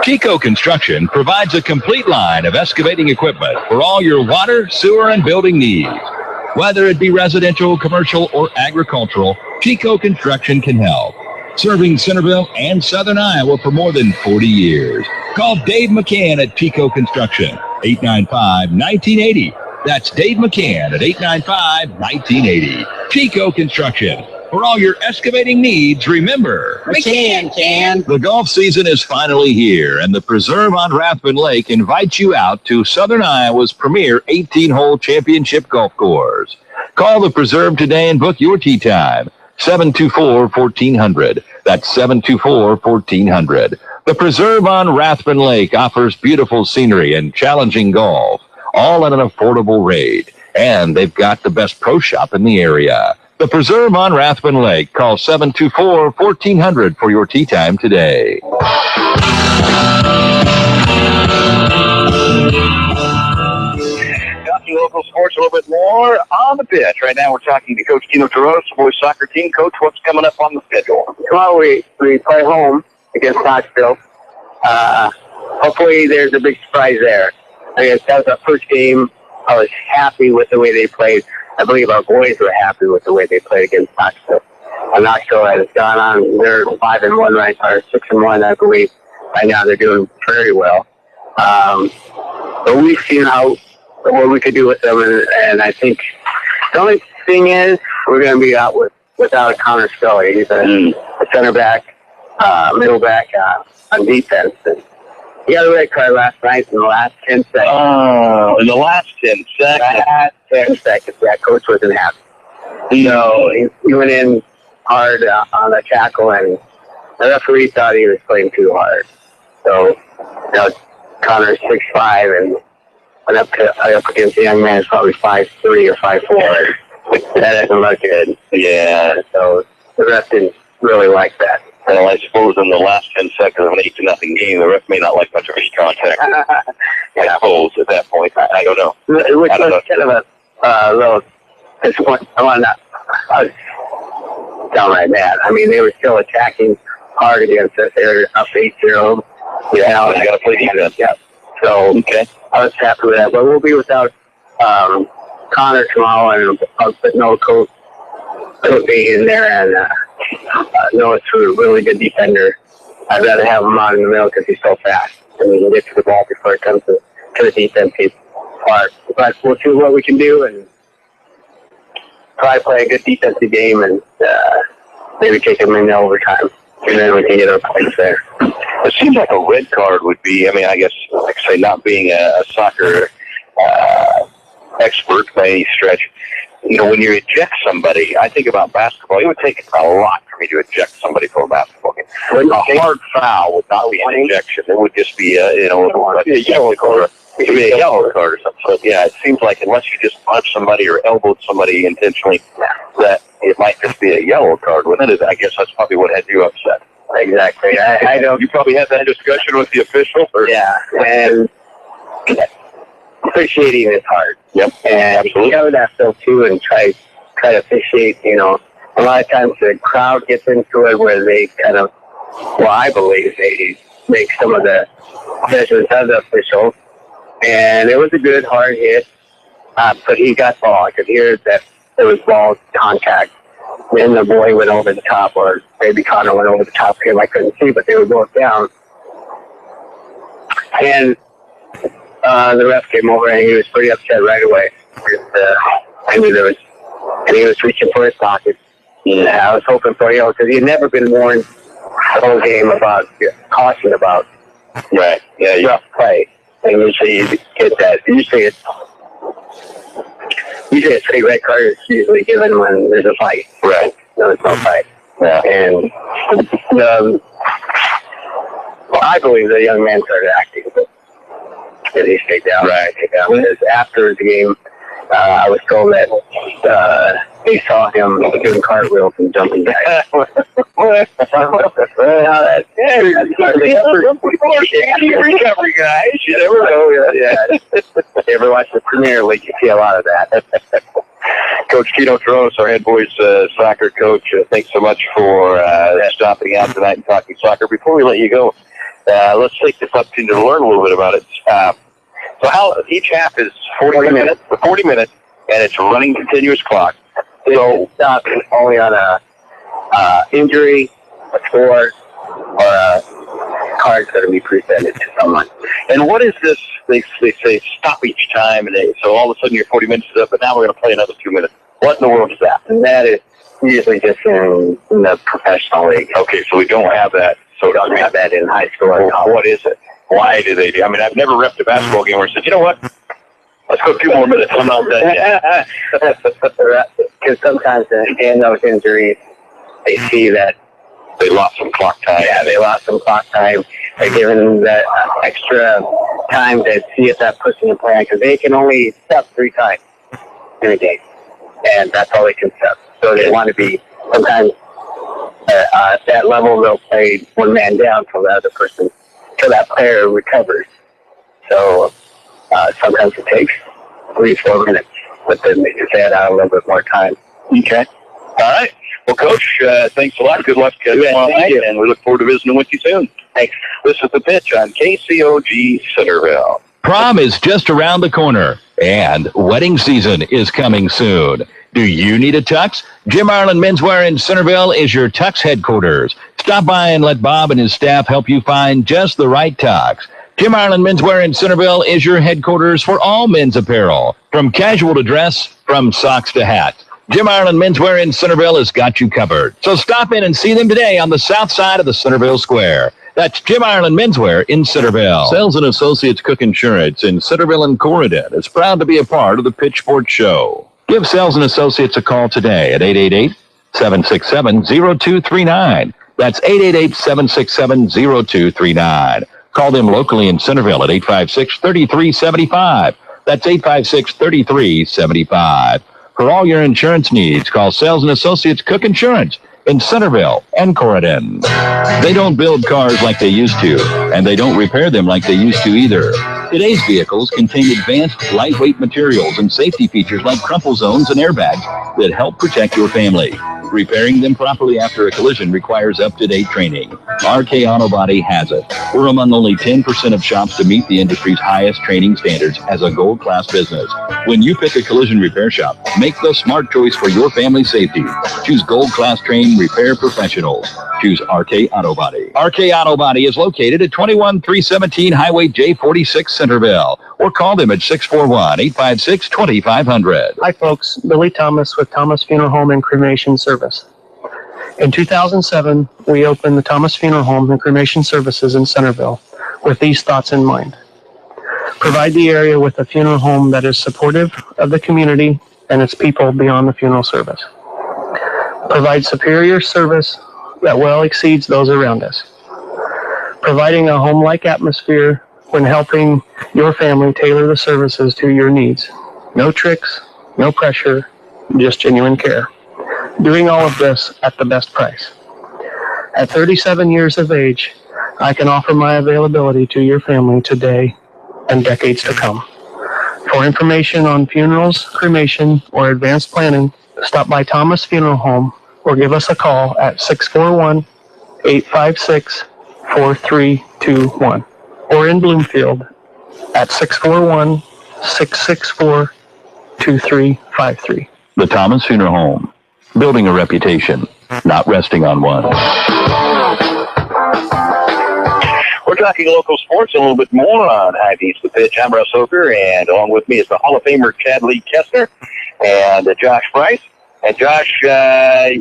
Chico Construction provides a complete line of excavating equipment for all your water, sewer, and building needs. Whether it be residential, commercial, or agricultural, Chico Construction can help. Serving Centerville and Southern Iowa for more than 40 years. Call Dave McCann at Chico Construction, 895-1980. That's Dave McCann at 895-1980. Chico Construction. For all your excavating needs, remember, McCann can. The golf season is finally here, and the Preserve on Rathbun Lake invites you out to Southern Iowa's premier 18-hole championship golf course. Call the Preserve today and book your tee time. 724-1400. That's 724-1400. The Preserve on Rathbun Lake offers beautiful scenery and challenging golf, all at an affordable rate. And they've got the best pro shop in the area. The Preserve on Rathbun Lake. Call 724-1400 for your tee time today. Talking local sports a little bit more on the pitch. Right now we're talking to Coach Tino Toros, the boys soccer team. Coach, what's coming up on the schedule? Tomorrow we play home against Knoxville. Hopefully there's a big surprise there. I mean, that was our first game. I was happy with the way they played. I believe our boys were happy with the way they played against Knoxville. Knoxville has gone on. They're 5-1 right, or 6-1, I believe. Right now they're doing very well. But we've seen what we could do with them, and I think the only thing is we're going to be out without Connor Scully. He's a center back, middle back on defense. And he got a red card last night in the last 10 seconds. Oh, in the last 10 seconds. Last 10 seconds. That coach wasn't happy. So he went in hard on the tackle, and the referee thought he was playing too hard. So, Connor's 6'5", and went up against the young man who's probably 5'3" or 5'4". That doesn't look good. Yeah. So the ref didn't really like that. Well, I suppose in the last 10 seconds of an 8-0 game, the ref may not like much of any contact. I suppose at that point. I don't know. Which was kind of a little disappointing. I was downright mad. I mean, they were still attacking hard against us. They were up 8-0. Yeah, you got to play defense. Yeah. So I was happy with that. But we'll be without Connor tomorrow, and I'll put Noah Cote in there, and Noah's a really good defender. I'd rather have him out in the middle because he's so fast, and he can get to the ball before it comes to the defensive part. But we'll see what we can do, and probably play a good defensive game, and maybe take him into overtime, and then we can get our points there. It seems like a red card would be, I mean, I guess, like I say, not being a soccer expert by any stretch, when you eject somebody, I think about basketball, it would take a lot for me to eject somebody from a basketball game. A hard foul would not be an ejection. It would just be, a yellow card. It would be a yellow card or something. So, yeah, it seems like unless you just punched somebody or elbowed somebody intentionally, that it might just be a yellow card. Well, then I guess that's probably what had you upset. Exactly. I don't. You probably had that discussion with the official. Yeah, and officiating is hard. Yep, and absolutely. You cover that stuff too, and try to officiate. A lot of times the crowd gets into it where they kind of, I believe they make some of the judgments of the officials. And it was a good hard hit, but he got ball. I could hear that there was ball contact. Then the boy went over the top, or maybe Connor went over the top of him. I couldn't see, but they were both down. And the ref came over, and he was pretty upset right away. I knew and he was reaching for his pocket. And I was hoping for, because he had never been warned the whole game caution about rough play. And usually you get that. Usually a straight red card is usually given when there's a fight. Right. No, there's no fight. Yeah. And I believe the young man started acting. And he stayed down. Right. Because after the game, I was told that they saw him doing cartwheels and jumping jacks. Recovery guys. You never know. Yeah. If you ever watch the Premier League, you see a lot of that. Coach Tino Toros, our head boys soccer coach, thanks so much for stopping out tonight and talking soccer. Before we let you go, let's take this opportunity to learn a little bit about it. So how each half is 40 minutes, and it's running continuous clock. So stop only on a injury, a score, or a card's going to be presented to someone. And what is this? They say stop each time, and so all of a sudden your 40 minutes is up, but now we're going to play another 2 minutes. What in the world is that? And that is usually just in the professional league. Okay, so we don't have that. So we don't have that in high school. Well, what is it? Why do they do? I mean, I've never repped a basketball game where I said, you know what? Let's go 2 more minutes. I'm not done yet. Because sometimes in those injuries, they see that they lost some clock time. Yeah, they lost some clock time. They're given that extra time to see if that puts in the plan, because they can only step 3 times in a game, and that's all they can step. So they want to be, sometimes at that level, they'll play one man down till the other person, till that player recovers. So sometimes it takes 3-4 minutes. but then they just add on a little bit more time. Okay. All right. Well, Coach, thanks a lot. Good luck tomorrow night, and we look forward to visiting with you soon. Thanks. This is The Pitch on KCOG Centerville. Prom is just around the corner, and wedding season is coming soon. Do you need a tux? Jim Ireland Menswear in Centerville is your tux headquarters. Stop by and let Bob and his staff help you find just the right tux. Jim Ireland Menswear in Centerville is your headquarters for all men's apparel, from casual to dress, from socks to hats. Jim Ireland Menswear in Centerville has got you covered. So stop in and see them today on the south side of the Centerville Square. That's Jim Ireland Menswear in Centerville. Sales and Associates Cook Insurance in Centerville and Corridon is proud to be a part of the Pitchfork Show. Give Sales and Associates a call today at 888-767-0239. That's 888-767-0239. Call them locally in Centerville at 856-3375. That's 856-3375. For all your insurance needs, call Sales and Associates Cook Insurance in Centerville and Corridon. They don't build cars like they used to, and they don't repair them like they used to either. Today's vehicles contain advanced, lightweight materials and safety features like crumple zones and airbags that help protect your family. Repairing them properly after a collision requires up-to-date training. RK Auto Body has it. We're among only 10% of shops to meet the industry's highest training standards as a gold class business. When you pick a collision repair shop, make the smart choice for your family's safety. Choose gold class trained repair professionals. Choose RK Auto Body. RK Auto Body is located at 21317 Highway J46 Centerville, or call them at 641-856-2500. Hi, folks. Billy Thomas with Thomas Funeral Home and Cremation Service. In 2007, we opened the Thomas Funeral Home and Cremation Services in Centerville with these thoughts in mind. Provide the area with a funeral home that is supportive of the community and its people beyond the funeral service. Provide superior service that well exceeds those around us. Providing a home-like atmosphere when helping your family tailor the services to your needs. No tricks, no pressure, just genuine care. Doing all of this at the best price. At 37 years of age, I can offer my availability to your family today and decades to come. For information on funerals, cremation, or advanced planning, stop by Thomas Funeral Home or give us a call at 641-856-4321 or in Bloomfield at 641-664-2353. The Thomas Funeral Home. Building a reputation, not resting on one. We're talking local sports a little bit more on High Beats The Pitch. I'm Russ Hoker, and along with me is the Hall of Famer Chad Lee Kessler and Josh Price. And Josh,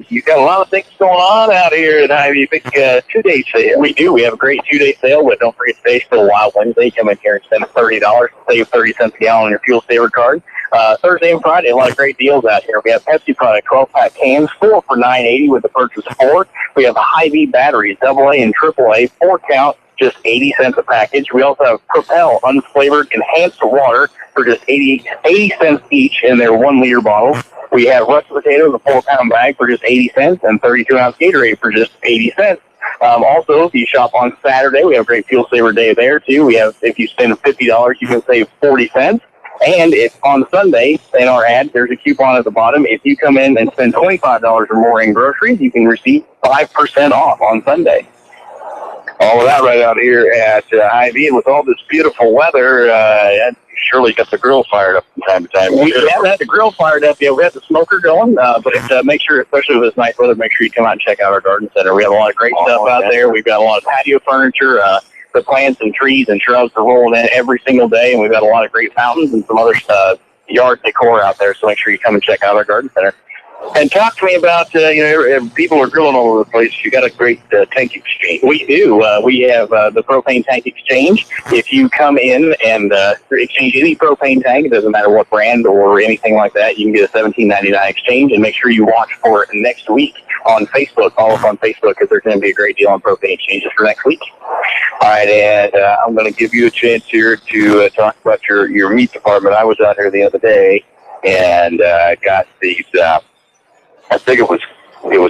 you've got a lot of things going on out here at High Beats. Big 2-day sale. We do. We have a great 2-day sale, but don't forget today's still Wild Wednesday. Come in here and spend $30, save 30 cents a gallon on your fuel saver card. Thursday and Friday, a lot of great deals out here. We have Pepsi product, 12-pack cans, 4 for $9.80 with the purchase of 4. We have Hy-Vee batteries, AA and AAA, 4 count, just 80 cents a package. We also have Propel unflavored enhanced water for just 80 cents each in their 1-liter bottles. We have russet potatoes, a 4-pound bag for just 80 cents, and 32-ounce Gatorade for just 80 cents. Also, if you shop on Saturday, we have a great fuel saver day there, too. We have, if you spend $50, you can save 40 cents. And if on Sunday, in our ad, there's a coupon at the bottom. If you come in and spend $25 or more in groceries, you can receive 5% off on Sunday. All of that right out here at Hy-Vee. And with all this beautiful weather, surely got the grill fired up from time to time. We haven't had the grill fired up yet. We had the smoker going, but make sure, especially with this nice weather, make sure you come out and check out our garden center. We have a lot of great stuff out there. We've got a lot of patio furniture. The plants and trees and shrubs are rolling in every single day, and we've got a lot of great fountains and some other yard decor out there, so make sure you come and check out our garden center. And talk to me about, people are grilling all over the place. You got a great tank exchange. We do. We have the propane tank exchange. If you come in and exchange any propane tank, it doesn't matter what brand or anything like that, you can get a $17.99 exchange, and make sure you watch for it next week on Facebook. Follow us on Facebook because there's going to be a great deal on propane exchanges for next week. All right, and I'm going to give you a chance here to talk about your meat department. I was out here the other day and got these... I think it was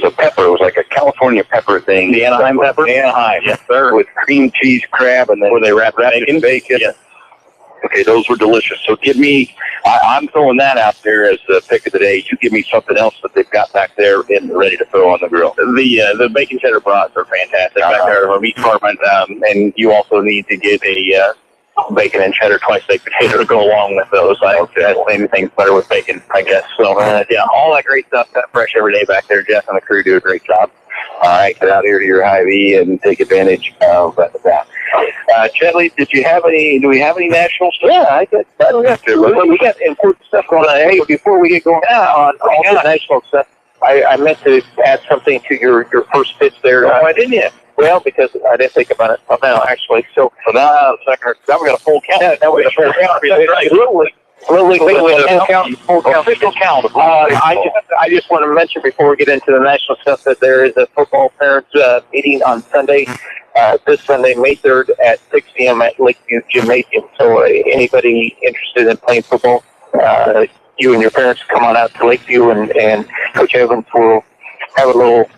a pepper. It was like a California pepper thing. The Anaheim pepper? The Anaheim, Yes, sir. with cream cheese crab, and then Were they wrapped in bacon. Yes. Okay, those were delicious. So give me, I'm throwing that out there as the pick of the day. You give me something else that they've got back there and ready to throw on the grill. The bacon cheddar brats are fantastic back there at our meat department, and you also need to get a bacon and cheddar twice baked potato to go along with those. I think things better with bacon, I guess. So yeah, all that great stuff cut fresh every day back there. Jeff and the crew do a great job. All right, get out here to your Hy-Vee and take advantage of that. Chedley, do we have any national stuff? Yeah, I got we got important stuff going on. Hey, before we get going on all the national stuff, I meant to add something to your first pitch there. Why didn't you? Well, because I didn't think about it until now, actually. So now we got a full count. now we got a full count. Official count. I just want to mention before we get into the national stuff that there is a football parents meeting on Sunday, this Sunday, May 3rd at 6 p.m. at Lakeview Gymnasium. So anybody interested in playing football, you and your parents come on out to Lakeview, and Coach Evans will have a little.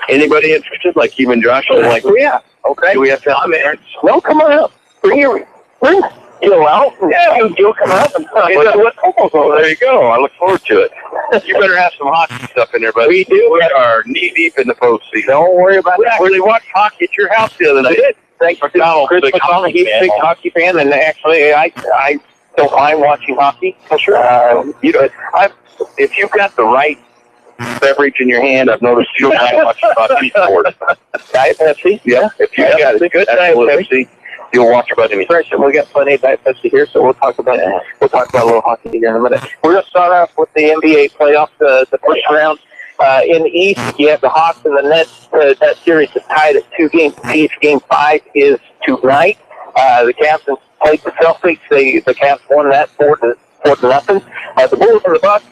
Anybody interested? Like you and Josh? Like, Oh, yeah. Okay. do we have to have parents? No, come on out. Bring Gil out. Yeah, Gil come out and what football's over. There you go. I look forward to it. You better have some hockey stuff in there, buddy. We do. We are knee deep in the postseason. Don't worry about We that. actually watched hockey at your house the other night. Thanks for McDonald's, Chris big McDonald. hockey He's a fan. big hockey fan, and actually, I don't mind watching hockey. For sure. If you've got the right beverage in your hand, I've noticed you don't mind watching about any sport. Diet Pepsi. Yeah. If you've got a good Diet Pepsi, you'll watch about any sport. We got plenty of Diet Pepsi here, so we'll talk about a little hockey here in a minute. We're going to start off with the NBA playoffs, the first round. In the East, you have the Hawks and the Nets. That series is tied at 2 games apiece. Game 5 is tonight. The Cavs played the Celtics. The Cavs won that 4-0. The Bulls and the Bucks,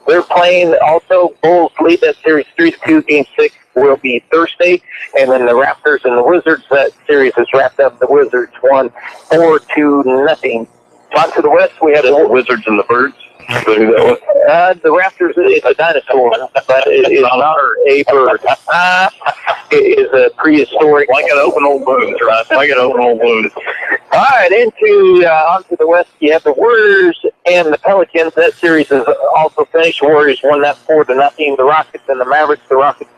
they're playing also. Bulls lead that series 3-2. Game 6 will be Thursday. And then the Raptors and the Wizards, that series is wrapped up. The Wizards won 4-0. On to the West, we have the Wizards and the Birds. the Raptors is a dinosaur, but it is not a bird. It is a prehistoric. Like an open old wound, Russ. Like an open old wound. All right, onto the West, you have the Warriors and the Pelicans. That series is also finished. Warriors won that 4-0. The Rockets and the Mavericks. The Rockets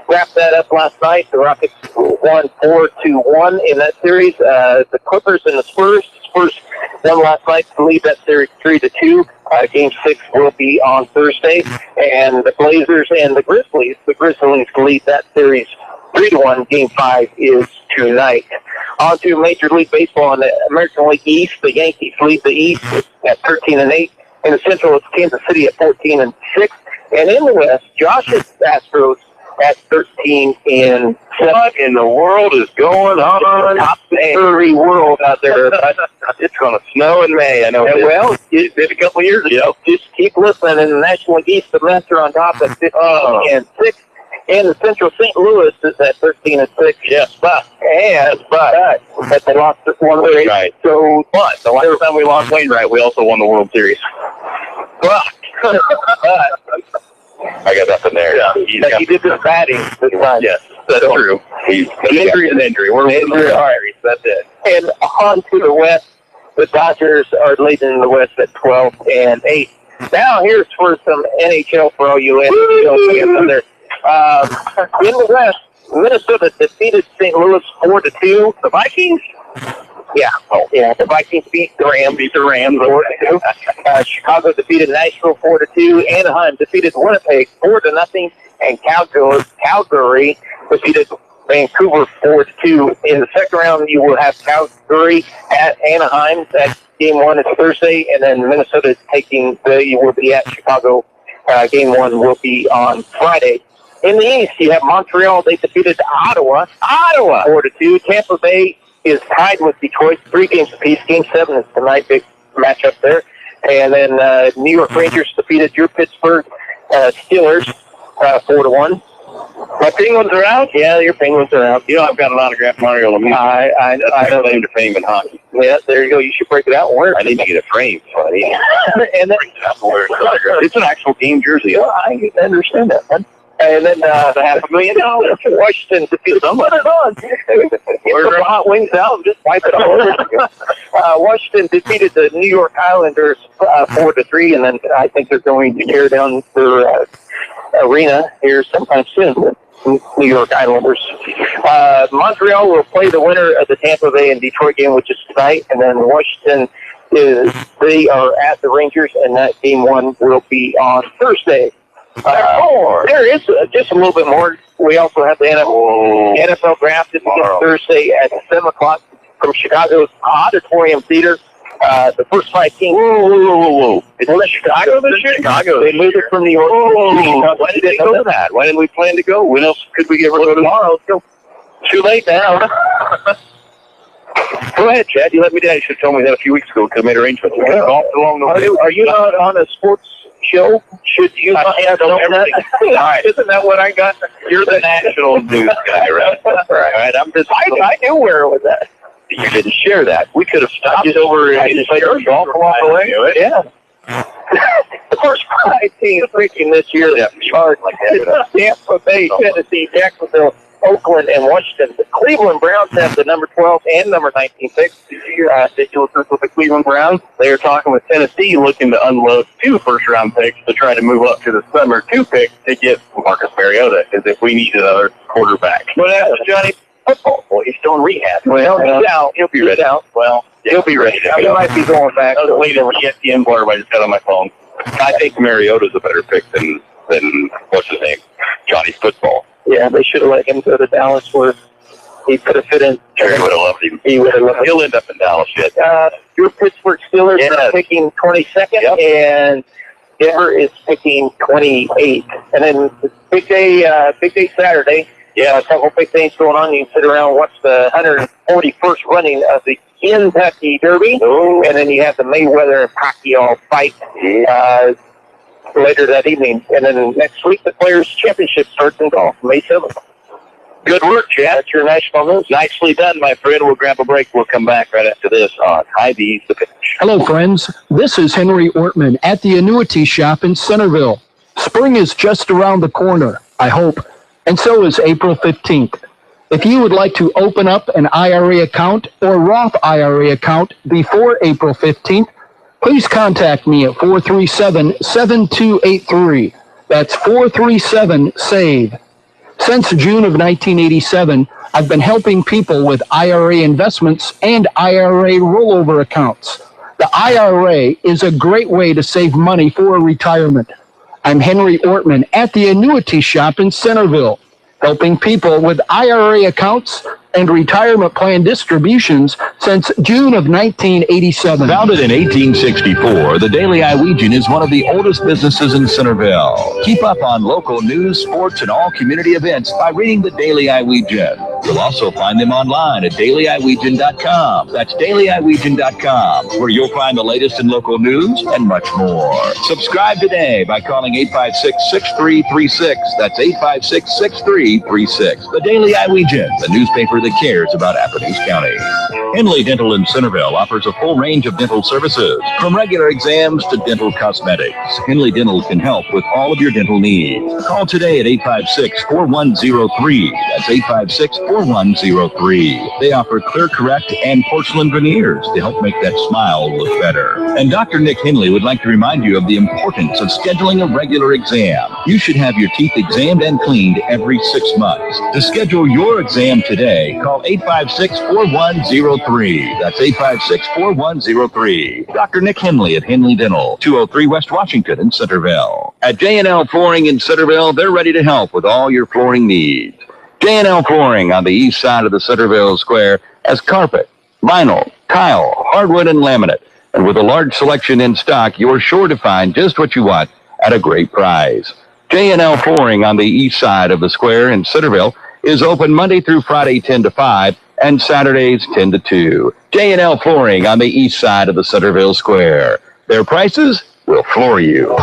wrapped that up last night. The Rockets won 4-1 in that series. The Clippers and the Spurs. Spurs won last night to lead that series 3-2. Game 6 will be on Thursday. And the Blazers and the Grizzlies lead that series 3-1. Game 5 is tonight. On to Major League Baseball in the American League East. The Yankees lead the East at 13-8. In the Central, it's Kansas City at 14-6. And in the West, Josh's Astros at 13-7. What in the world is going on? Top 30 world out there. It's going to snow in May. I know. And well, it did a couple of years ago. just keep listening. In the National League East, the Mets are on top at 15-6. And the Central St. Louis is at 13-6. Yes, but they lost this one race. Right. So, But the last time we lost Wainwright, we also won the World Series. but I got nothing there. Yeah, he did this batting this time. Yes, that's true. Injury is an injury. We're injury. All right, that's it. And on to the West, the Dodgers are leading in the West at 12-8. Now here's for some NHL for all you NHL fans out there. In the West, Minnesota defeated St. Louis 4-2. The Vikings? Yeah. Oh, yeah. The Vikings beat the Rams. 4-2. Chicago defeated Nashville 4-2. Anaheim defeated Winnipeg 4-0. And Calgary defeated Vancouver 4-2. In the second round, you will have Calgary at Anaheim. That game 1 is Thursday, and then Minnesota is you will be at Chicago. Game 1 will be on Friday. In the East, you have Montreal. They defeated Ottawa 4-2. Tampa Bay is tied with Detroit 3 games apiece. Game 7 is tonight. Big matchup there. And then New York Rangers defeated your Pittsburgh Steelers 4-1. My Penguins are out? Yeah, your Penguins are out. You know, I've got an autographed Mario Lemieux. I know. Claim to fame in hockey. Yeah, there you go. You should break it out and wear it. I need to get a frame, buddy. And then, It's an actual game jersey. I understand that, man. And then $500,000. Washington defeated someone. Put it on. Get the hot wings out and just wipe it all over. Washington defeated the New York Islanders 4-3, and then I think they're going to tear down their arena here sometime soon. New York Islanders. Montreal will play the winner of the Tampa Bay and Detroit game, which is tonight, and then Washington they are at the Rangers, and that game one will be on Thursday. There is just a little bit more. We also have the NFL draft this Thursday at 7 o'clock from Chicago's Auditorium Theater. The first 5 teams. Whoa. It's Chicago this year? Chicago. They moved it from New York. Why did they go to that? Why didn't we plan to go? When else could we get rid of tomorrow? Let's go. Too late now. Go ahead, Chad. You let me down. You should have told me that a few weeks ago. Could have made arrangements. We golfed along the way. Are you not on a sports show? Should you not have done everything? All right. Isn't that what I got? You're the national news guy, right? Right. I'm just. I knew where it was at. You didn't share that. We could have stopped over and played our golf along the way. Yeah. The first 5 teams freaking this year are Tampa Bay, Tennessee, Jacksonville, Oakland, and Washington. The Cleveland Browns have the number 12 and number 19 picks. Did you listen with the Cleveland Browns? They are talking with Tennessee, looking to unload 2 first-round picks to try to move up to the summer 2 picks to get Marcus Mariota, as if we need another quarterback. But that's Johnny football. Well, he's still in rehab. Well, he'll be ready. Well, he'll be ready. He might be going back. I was waiting for the ESPN blurb I just got on my phone. I think Mariota's a better pick than what's his name, Johnny Football. Yeah, they should have let him go to Dallas where he could have fit in. Terry would have loved him. He would have loved him. He'll end up in Dallas yet. Your Pittsburgh Steelers are picking 22nd, and Denver is picking 28th. And then big day Saturday. Yeah, a couple big things going on. You can sit around and watch the 141st running of the Kentucky Derby. Ooh. And then you have the Mayweather and Pacquiao fight later that evening. And then next week, the Players' Championship starts in golf, May 7th. Good work, Chad. That's your national news. Nicely done, my friend. We'll grab a break. We'll come back right after this on High V's The Pitch. Hello, friends. This is Henry Ortman at the Annuity Shop in Centerville. Spring is just around the corner, I hope. And so is April 15th. If you would like to open up an IRA account or Roth IRA account before April 15th, please contact me at 437-7283. That's 437-SAVE. Since June of 1987, I've been helping people with IRA investments and IRA rollover accounts. The IRA is a great way to save money for retirement. I'm Henry Ortman at the Annuity Shop in Centerville, helping people with IRA accounts and retirement plan distributions since June of 1987. Founded in 1864, the Daily Iowegian is one of the oldest businesses in Centerville. Keep up on local news, sports, and all community events by reading the Daily Iowegian. You'll also find them online at dailyiowegian.com. That's dailyiowegian.com, where you'll find the latest in local news and much more. Subscribe today by calling 856-6336. That's 856-6336. The Daily Iowegian, the newspaper that cares about Appanese County. Henley Dental in Centerville offers a full range of dental services, from regular exams to dental cosmetics. Henley Dental can help with all of your dental needs. Call today at 856-4103. That's 856-4103. They offer Clear Correct and porcelain veneers to help make that smile look better. And Dr. Nick Henley would like to remind you of the importance of scheduling a regular exam. You should have your teeth examined and cleaned every 6 months. To schedule your exam today, call 856-4103. That's 856-4103. Dr. Nick Henley at Henley Dental, 203 West Washington in Centerville. At J&L Flooring in Centerville, they're ready to help with all your flooring needs. J&L Flooring on the east side of the Centerville Square has carpet, vinyl, tile, hardwood, and laminate. And with a large selection in stock, you're sure to find just what you want at a great price. J&L Flooring on the east side of the square in Centerville is open Monday through Friday 10 to 5 and Saturdays 10 to 2. J&L Flooring on the east side of the Centerville Square. Their prices will floor you.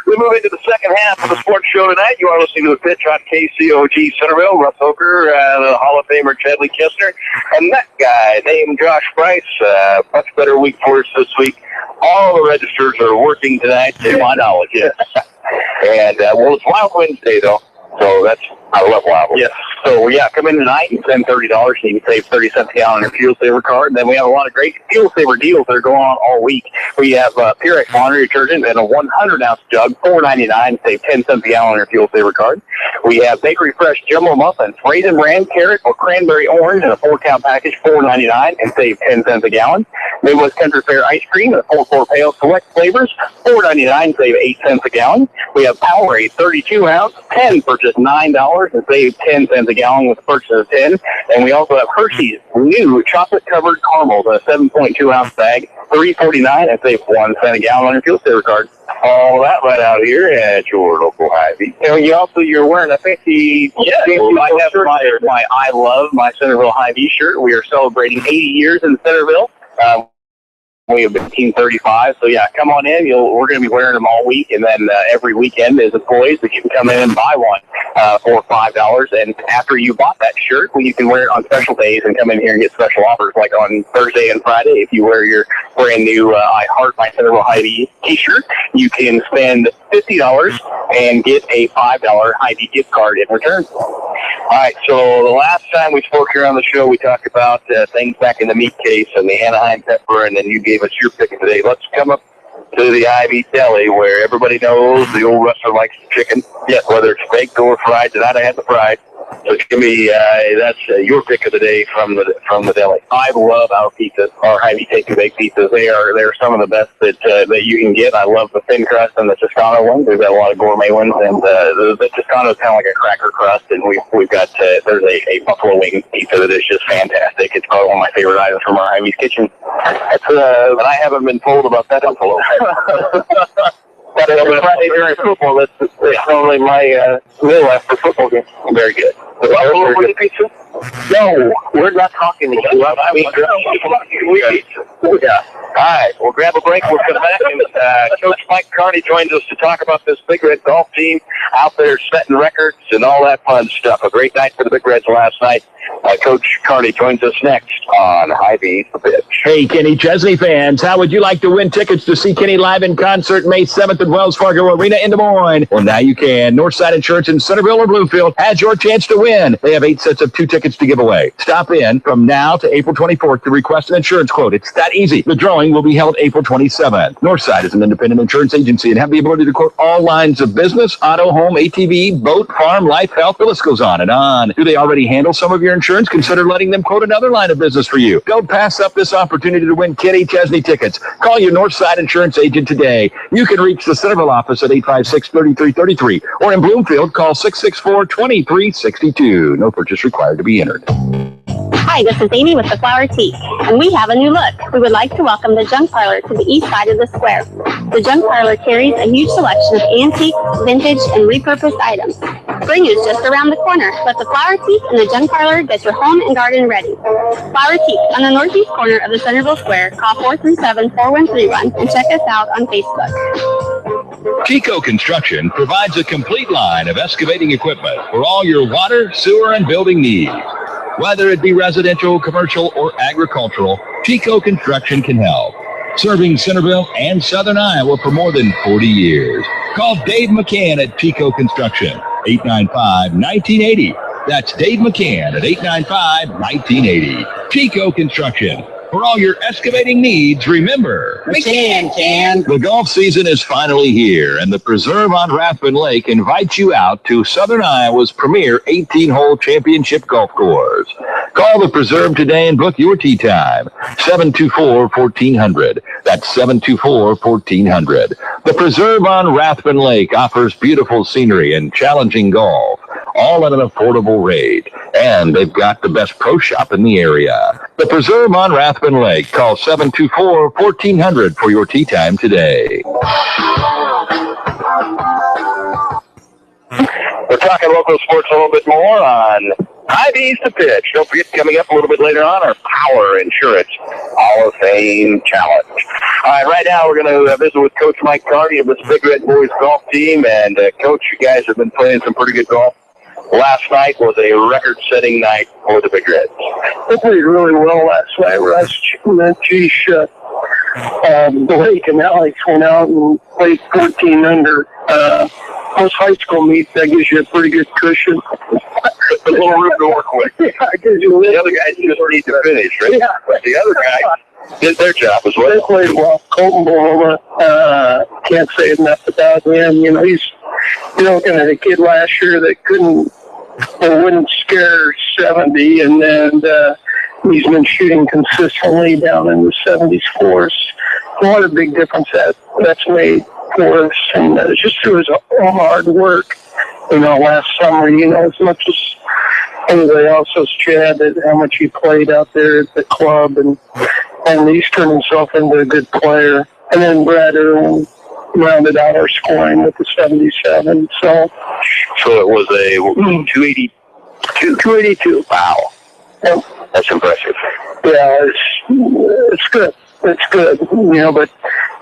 We move into the second half of the sports show tonight. You are listening to the pitch on KCOG Centerville. Russ Hoker, the Hall of Famer Chadley Kistner, and that guy named Josh Price. Much better week for us this week. All the registers are working tonight, to my knowledge, yes. And, well, it's Wild Wednesday, though, so that's, I love Wild. Yes. So, yeah, come in tonight and spend $30 and you can save 30 cents a gallon on your Fuel Saver card. And then we have a lot of great Fuel Saver deals that are going on all week. We have Purex laundry detergent and a 100-ounce jug, $4.99, save 10 cents a gallon on your Fuel Saver card. We have Bakery Fresh Jumbo Muffins, Raisin Bran, Carrot, or Cranberry Orange in a 4-count package, $4.99, and save 10 cents a gallon. Midwest Country Fair Ice Cream in a 4-4 pail, select flavors, $4.99, save 8 cents a gallon. We have Powerade 32-ounce, 10 for just $9, and save 10 cents a gallon with the purchase of 10. And we also have Hershey's new chocolate-covered caramels in a 7.2-ounce bag, $3.49, and save 1 cent a gallon on your Fuel Saver card. All that right out here at your local Hy-Vee. And you're wearing a fancy, you might have my I Love My Centerville Hy-Vee shirt. We are celebrating 80 years in Centerville. We have 1835, so yeah, come on in. We're going to be wearing them all week, and then every weekend as employees, that you can come in and buy one for $5. And after you bought that shirt, you can wear it on special days and come in here and get special offers, like on Thursday and Friday. If you wear your brand new I Heart My Centerville Hy-Vee t-shirt, you can spend $50 and get a $5 Hy-Vee gift card in return. All right, so the last time we spoke here on the show, we talked about things back in the meat case and the Anaheim pepper, and then you gave us your pick of today. Let's come up to the Hy-Vee Deli, where everybody knows the old wrestler likes the chicken. Yes, whether it's baked or fried. Tonight I had the fried. So give me that's your pick of the day from the deli. I love our pizzas, our Hy-Vee Take and Bake pizzas. They're some of the best that you can get. I love the thin crust and the Toscano ones. We've got a lot of gourmet ones, and the Toscano is kind of like a cracker crust. And we've got there's a buffalo wing pizza that is just fantastic. It's probably one of my favorite items from our Hy-Vee's kitchen. That's and I haven't been told about that buffalo. But Friday during football, that's normally my meal after football game. Very good. The buffalo wing pizza? No, we're not talking to you. Yeah. All right, we'll grab a break. We'll come back, and Coach Mike Carney joins us to talk about this Big Red golf team out there setting records and all that fun stuff. A great night for the Big Reds last night. Coach Carney joins us next on Hy-Vee The Pitch. Hey, Kenny Chesney fans, how would you like to win tickets to see Kenny live in concert May 7th at Wells Fargo Arena in Des Moines? Well, now you can. Northside Insurance in Centerville or Bluefield has your chance to win. They have 8 sets of 2 tickets to give away. Stop in from now to April 24th to request an insurance quote. It's that easy. The drawing will be held April 27th. Northside is an independent insurance agency and have the ability to quote all lines of business, auto, home, ATV, boat, farm, life, health. The list goes on and on. Do they already handle some of your insurance? Consider letting them quote another line of business for you. Don't pass up this opportunity to win Kenny Chesney tickets. Call your Northside Insurance agent today. You can reach the Centerville office at 856-3333 or in Bloomfield, call 664-2362. No purchase required to be entered. Hi, this is Amy with the Flower Teak, and we have a new look. We would like to welcome the Junk Parlor to the east side of the square. The Junk Parlor carries a huge selection of antique, vintage, and repurposed items. Spring is just around the corner. Let the Flower Teak and the Junk Parlor get your home and garden ready. Flower Teak on the northeast corner of the Centerville Square. Call 437-4131 and check us out on Facebook. Chico Construction provides a complete line of excavating equipment for all your water, sewer, and building needs. Whether it be residential, commercial, or agricultural, Chico Construction can help. Serving Centerville and Southern Iowa for more than 40 years. Call Dave McCann at Chico Construction, 895-1980. That's Dave McCann at 895-1980. Chico Construction, For all your excavating needs, remember, Can. the golf season is finally here, and the Preserve on Rathbun Lake invites you out to Southern Iowa's premier 18-hole championship golf course. Call the Preserve today and book your tee time. 724-1400. That's 724-1400. The Preserve on Rathbun Lake offers beautiful scenery and challenging golf, all at an affordable rate. And they've got the best pro shop in the area. The Preserve on Rathbun Lake. Call 724-1400 for your tee time today. We're talking local sports a little bit more on High V's to Pitch. Don't forget, coming up a little bit later on, our Power Insurance Hall of Fame Challenge. All right, right now we're going to visit with Coach Mike Carney of this Big Red Boys golf team. And, Coach, you guys have been playing some pretty good golf. Last night was a record-setting night for the Big Reds. They played really well last night. Blake and Alex went out and played 14 under. Most high school meets, that gives you a pretty good cushion. A little room to work with. Yeah, it gives you The other guys just need to finish, right? Yeah. But the other guys did their job as They well. played well. Colton Boloma, can't say enough about him. You know, he's kind of a kid last year that wouldn't scare 70, and then he's been shooting consistently down in the 70s for us. What a big difference that's made for us, and it's just through his own hard work. Last summer, as much as anybody else has Chad, how much he played out there at the club, and he's turned himself into a good player. And then Brad Irwin rounded out our scoring with the 77. So it was a 282. 282. Wow. Yep. That's impressive. Yeah, it's good. It's good, but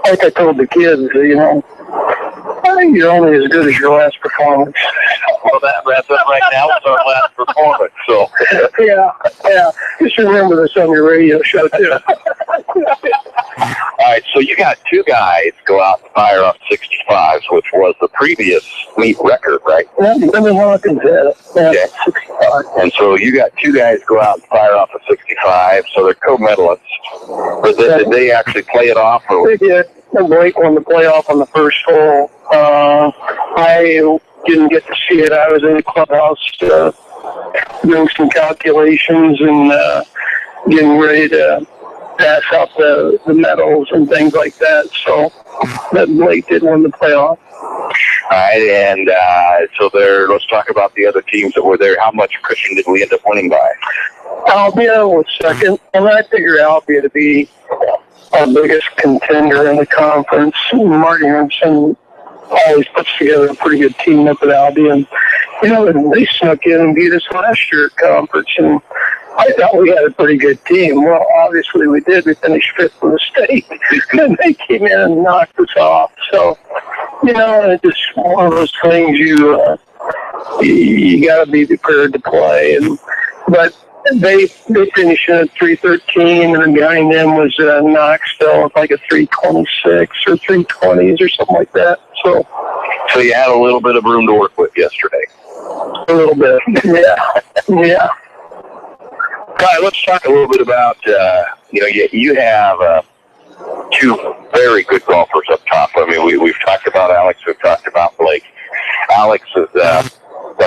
like I told the kids, you're only as good as your last performance. Well, that wraps up right now with our last performance. So, yeah. Just remember this on your radio show, too. all right, so you got two guys go out and fire off 65s, which was the previous meet record, right? Yeah, Lyndon Hawkins had it. Yeah, Okay. 65. And so you got two guys go out and fire off a 65, so they're co-medalists. But did they actually play it off? Or? They did. And Blake won the playoff on the first hole. I didn't get to see it. I was in the clubhouse doing some calculations and getting ready to pass out the medals and things like that. So that Blake did win the playoff. All right, and so let's talk about the other teams that were there. How much cushion did we end up winning by? Albia was second, and I figure Albia to be our biggest contender in the conference. Marty Henson always puts together a pretty good team up at Albion. They snuck in and beat us last year at conference, and I thought we had a pretty good team. Well, obviously we did. We finished fifth in the state, and they came in and knocked us off. So, it's just one of those things you got to be prepared to play. But they finished at 313, and then behind them was Knoxville with like a 326 or 320s or something like that. So you had a little bit of room to work with yesterday. A little bit, yeah. All right, let's talk a little bit about, you have two very good golfers up top. I mean, we've talked about Alex, we've talked about Blake. Alex is going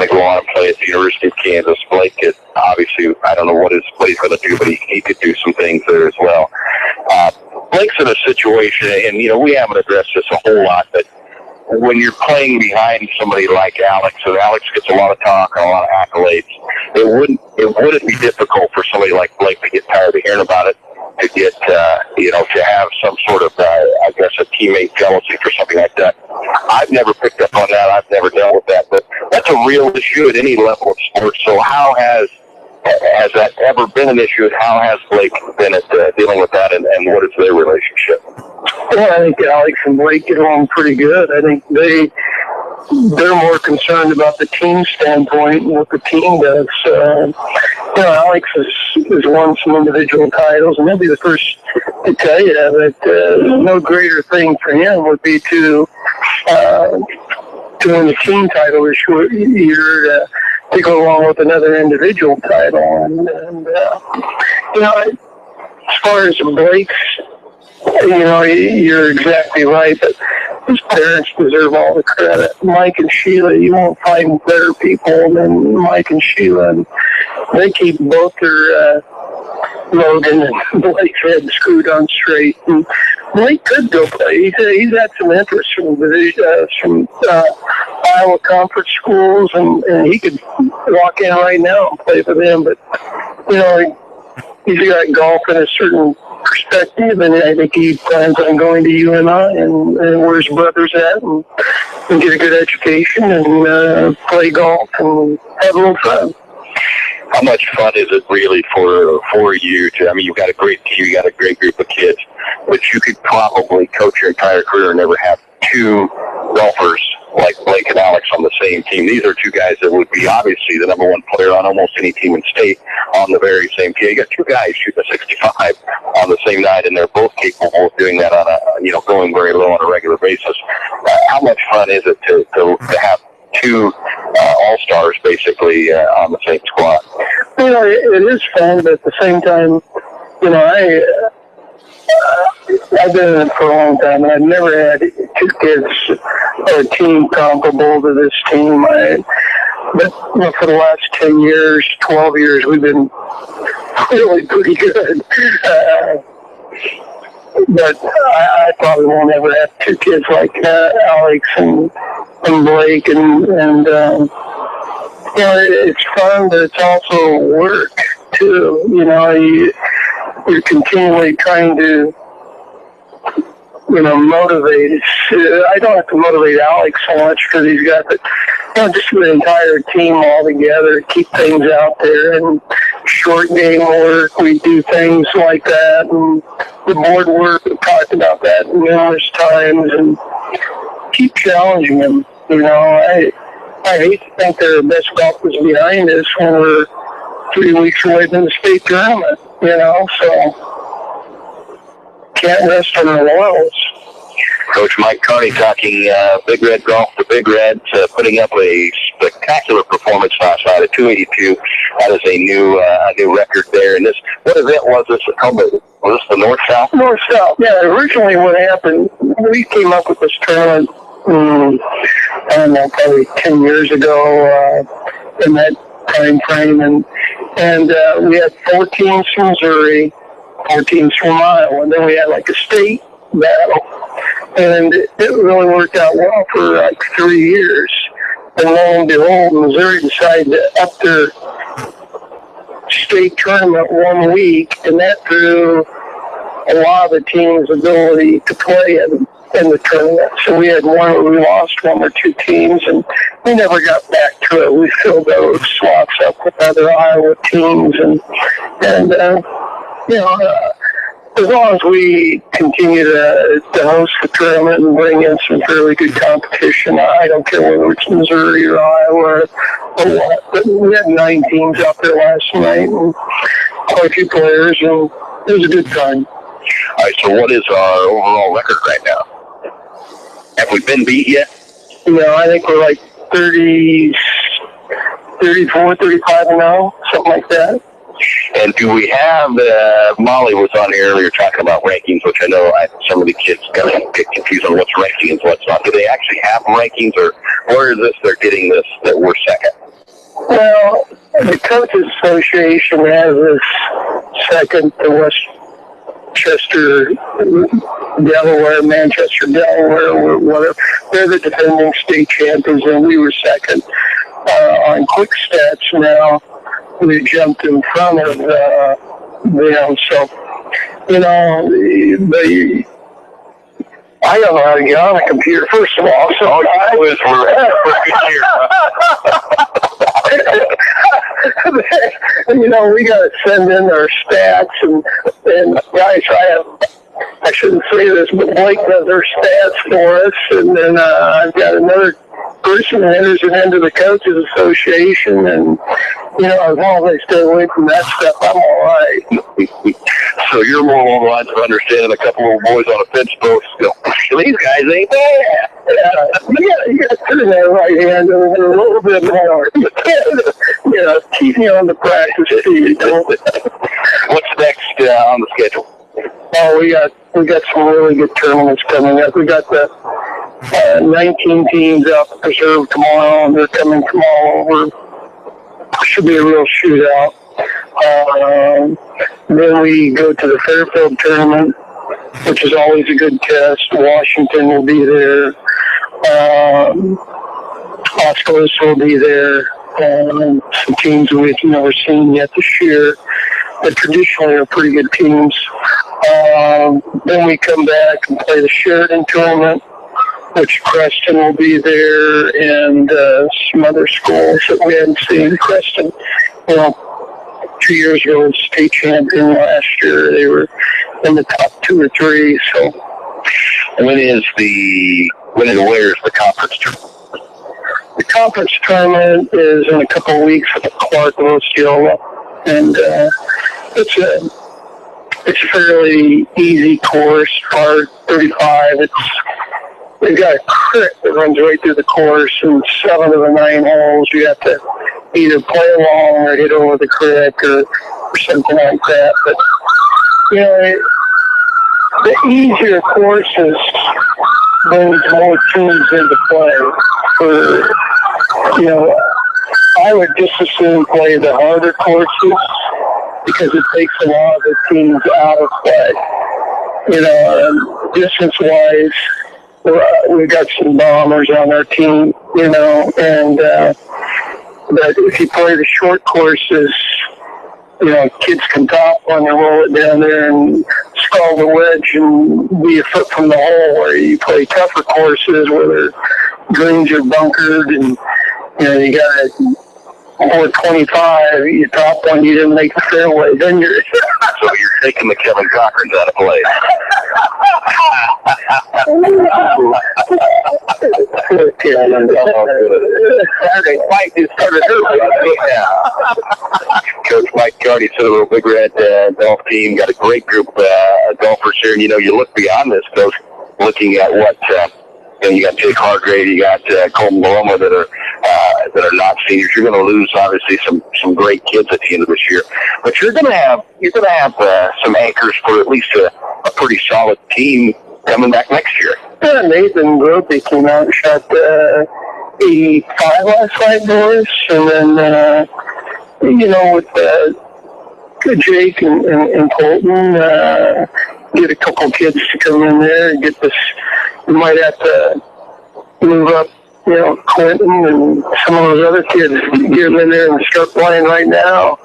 to go on and play at the University of Kansas. Blake is obviously, I don't know what he's going to do, but he could do some things there as well. Blake's in a situation, and, we haven't addressed this a whole lot, but when you're playing behind somebody like Alex, and Alex gets a lot of talk and a lot of accolades, it wouldn't be difficult for somebody like Blake to get tired of hearing about it, to get, to have some sort of, I guess, a teammate jealousy or something like that. I've never picked up on that. I've never dealt with that, but that's a real issue at any level of sports. So how has that ever been an issue? How has Blake been at dealing with that, and what is their relationship? Well, I think Alex and Blake get along pretty good. I think they're more concerned about the team standpoint and what the team does. Alex has won some individual titles, and he'll be the first to tell you that no greater thing for him would be to win the team title this year, to go along with another individual title. And as far as Blake's, you're exactly right, but his parents deserve all the credit. Mike and Sheila, you won't find better people than Mike and Sheila, and they keep both their Logan and Blake's head screwed on straight. And Blake could go play. He's had some interest from Iowa Conference schools, and he could walk in right now and play for them. But he's got golf in a certain perspective, and I think he plans on going to UNI and where his brother's at, and get a good education and play golf and have a little fun. How much fun is it really for you to, I mean, you've got a great team, you got a great group of kids, but you could probably coach your entire career and never have two golfers like Blake and Alex on the same team. These are two guys that would be obviously the number one player on almost any team in state on the very same team. You got two guys shooting a 65 on the same night, and they're both capable of doing that on a, going very low on a regular basis. How much fun is it to have two all-stars basically on the same squad? It is fun, but at the same time, I've been in it for a long time, and I've never had two kids or a team comparable to this team. But for the last 10 years, 12 years, we've been really pretty good. But I probably won't ever have two kids like Alex and Blake, and it's fun, but it's also work too. You're continually trying to motivate. I don't have to motivate Alex so much because he's got just the entire team all together, keep things out there, and short game work. We do things like that, and the board work. We've talked about that numerous times, and keep challenging them. I hate to think there are the best golfers behind us when we're 3 weeks away from the state tournament. So can't rest on the laurels. Coach Mike Carney talking Big Red Golf, the Big Reds putting up a spectacular performance last night at 282. That is a new record there. And what event was this? Was this the North-South? North-South, yeah. Originally what happened, we came up with this tournament, I don't know, probably 10 years ago in that time frame. And we had 4 teams from Missouri, 4 teams from Iowa, and then we had like a state battle. And it really worked out well for like 3 years. And lo and behold, Missouri decided to up their state tournament 1 week, and that drew a lot of the teams' ability to play in the tournament. So we lost 1 or 2 teams, and we never got back to it. We filled those slots up with other Iowa teams, and as long as we continue to host the tournament and bring in some fairly good competition, I don't care whether it's Missouri or Iowa or what. But we had 9 teams out there last night and quite a few players, and it was a good time. All right, so what is our overall record right now? Have we been beat yet? I think we're like 34, 35 and 0, something like that. And do we have, Molly was on here earlier talking about rankings, which I know some of the kids kind of get confused on what's ranking and what's not. Do they actually have rankings, or where is this they're getting this that we're second? Well, the Coaches Association has this second to Westchester, Delaware, Manchester, Delaware, or whatever. They're the defending state champions, and we were second. On quick stats now, we jumped in front of them. So, I don't know how to get on a computer, first of all. So we got to send in our stats, and guys, I shouldn't say this, but Blake does our stats for us, and then I've got another person that enters it into the Coaches Association, and as long as I stay away from that stuff, I'm all right. So you're more along the lines of understanding a couple of boys on a fence post go, these guys ain't bad. You got to turn that right hand over a little bit more. Keep me on the practice field. What's next on the schedule? Oh, we got some really good tournaments coming up. We got the 19 teams out to Preserve tomorrow, and they're coming from all over. Should be a real shootout. Then we go to the Fairfield tournament, which is always a good test. Washington will be there. Osceola will be there. Some teams we've never seen yet this year, but traditionally are pretty good teams. Then we come back and play the Sheridan tournament, which Creston will be there, and some other schools that we hadn't seen. Creston, 2 years ago was state champion. Last year they were in the top 2 or 3. So, When is where's the conference tournament? the conference tournament is in a couple of weeks at the Clark of Osceola, and it's a fairly easy course, par 35. They've got a creek that runs right through the course, and 7 of the 9 holes you have to either play along or hit over the creek or something like that. But the easier courses brings more teams into play. I would just as soon play the harder courses because it takes a lot of the teams out of play. Distance-wise, we've got some bombers on our team, and but if you play the short courses, kids can top one and roll it down there and scald the wedge and be a foot from the hole. Where you play tougher courses where the greens are bunkered and you got a 425, you top one, you didn't make the fairway, then you're So you're taking the Kevin Cochrans out of play. Saturday fight just started early. Coach Mike Carney, Citadel Big Red golf team, got a great group of golfers here. And, you look beyond this, Coach, looking at what you got Jake Hargrave, you got Colton Maloma that are not seniors. You're going to lose obviously some great kids at the end of this year, but you're going to have some anchors for at least a pretty solid team coming back next year. Nathan Gropey came out and shot 85 last night for us, and then with Jake and Colton, get a couple kids to come in there and get this. We might have to move up, Clinton and some of those other kids, get them in there and start playing right now.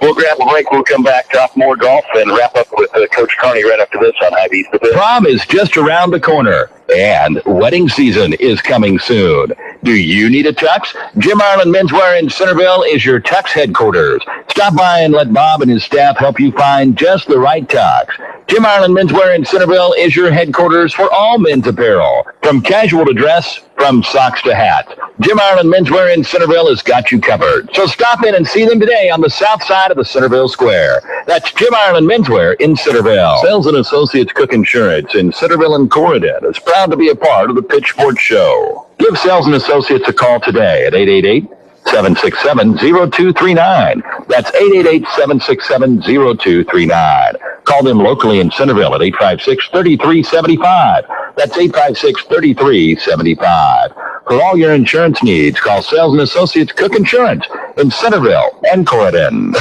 We'll grab a break. We'll come back, talk more golf, and wrap up with Coach Carney right after this on High Beast. Prom is just around the corner, and wedding season is coming soon. Do you need a tux? Jim Ireland Menswear in Centerville is your tux headquarters. Stop by and let Bob and his staff help you find just the right tux. Jim Ireland Menswear in Centerville is your headquarters for all men's apparel, from casual to dress, from socks to hats. Jim Ireland Menswear in Centerville has got you covered. So stop in and see them today on the south side of the Centerville Square. That's Jim Ireland Menswear in Centerville. Sales and Associates Cook Insurance in Centerville and Corridon is proud to be a part of the Pitchfork Show. Give Sales and Associates a call today at 888-767-0239. That's 888-767-0239. Call them locally in Centerville at 856-3375. That's 856-3375. For all your insurance needs, call Sales and Associates Cook Insurance in Centerville and Corridon.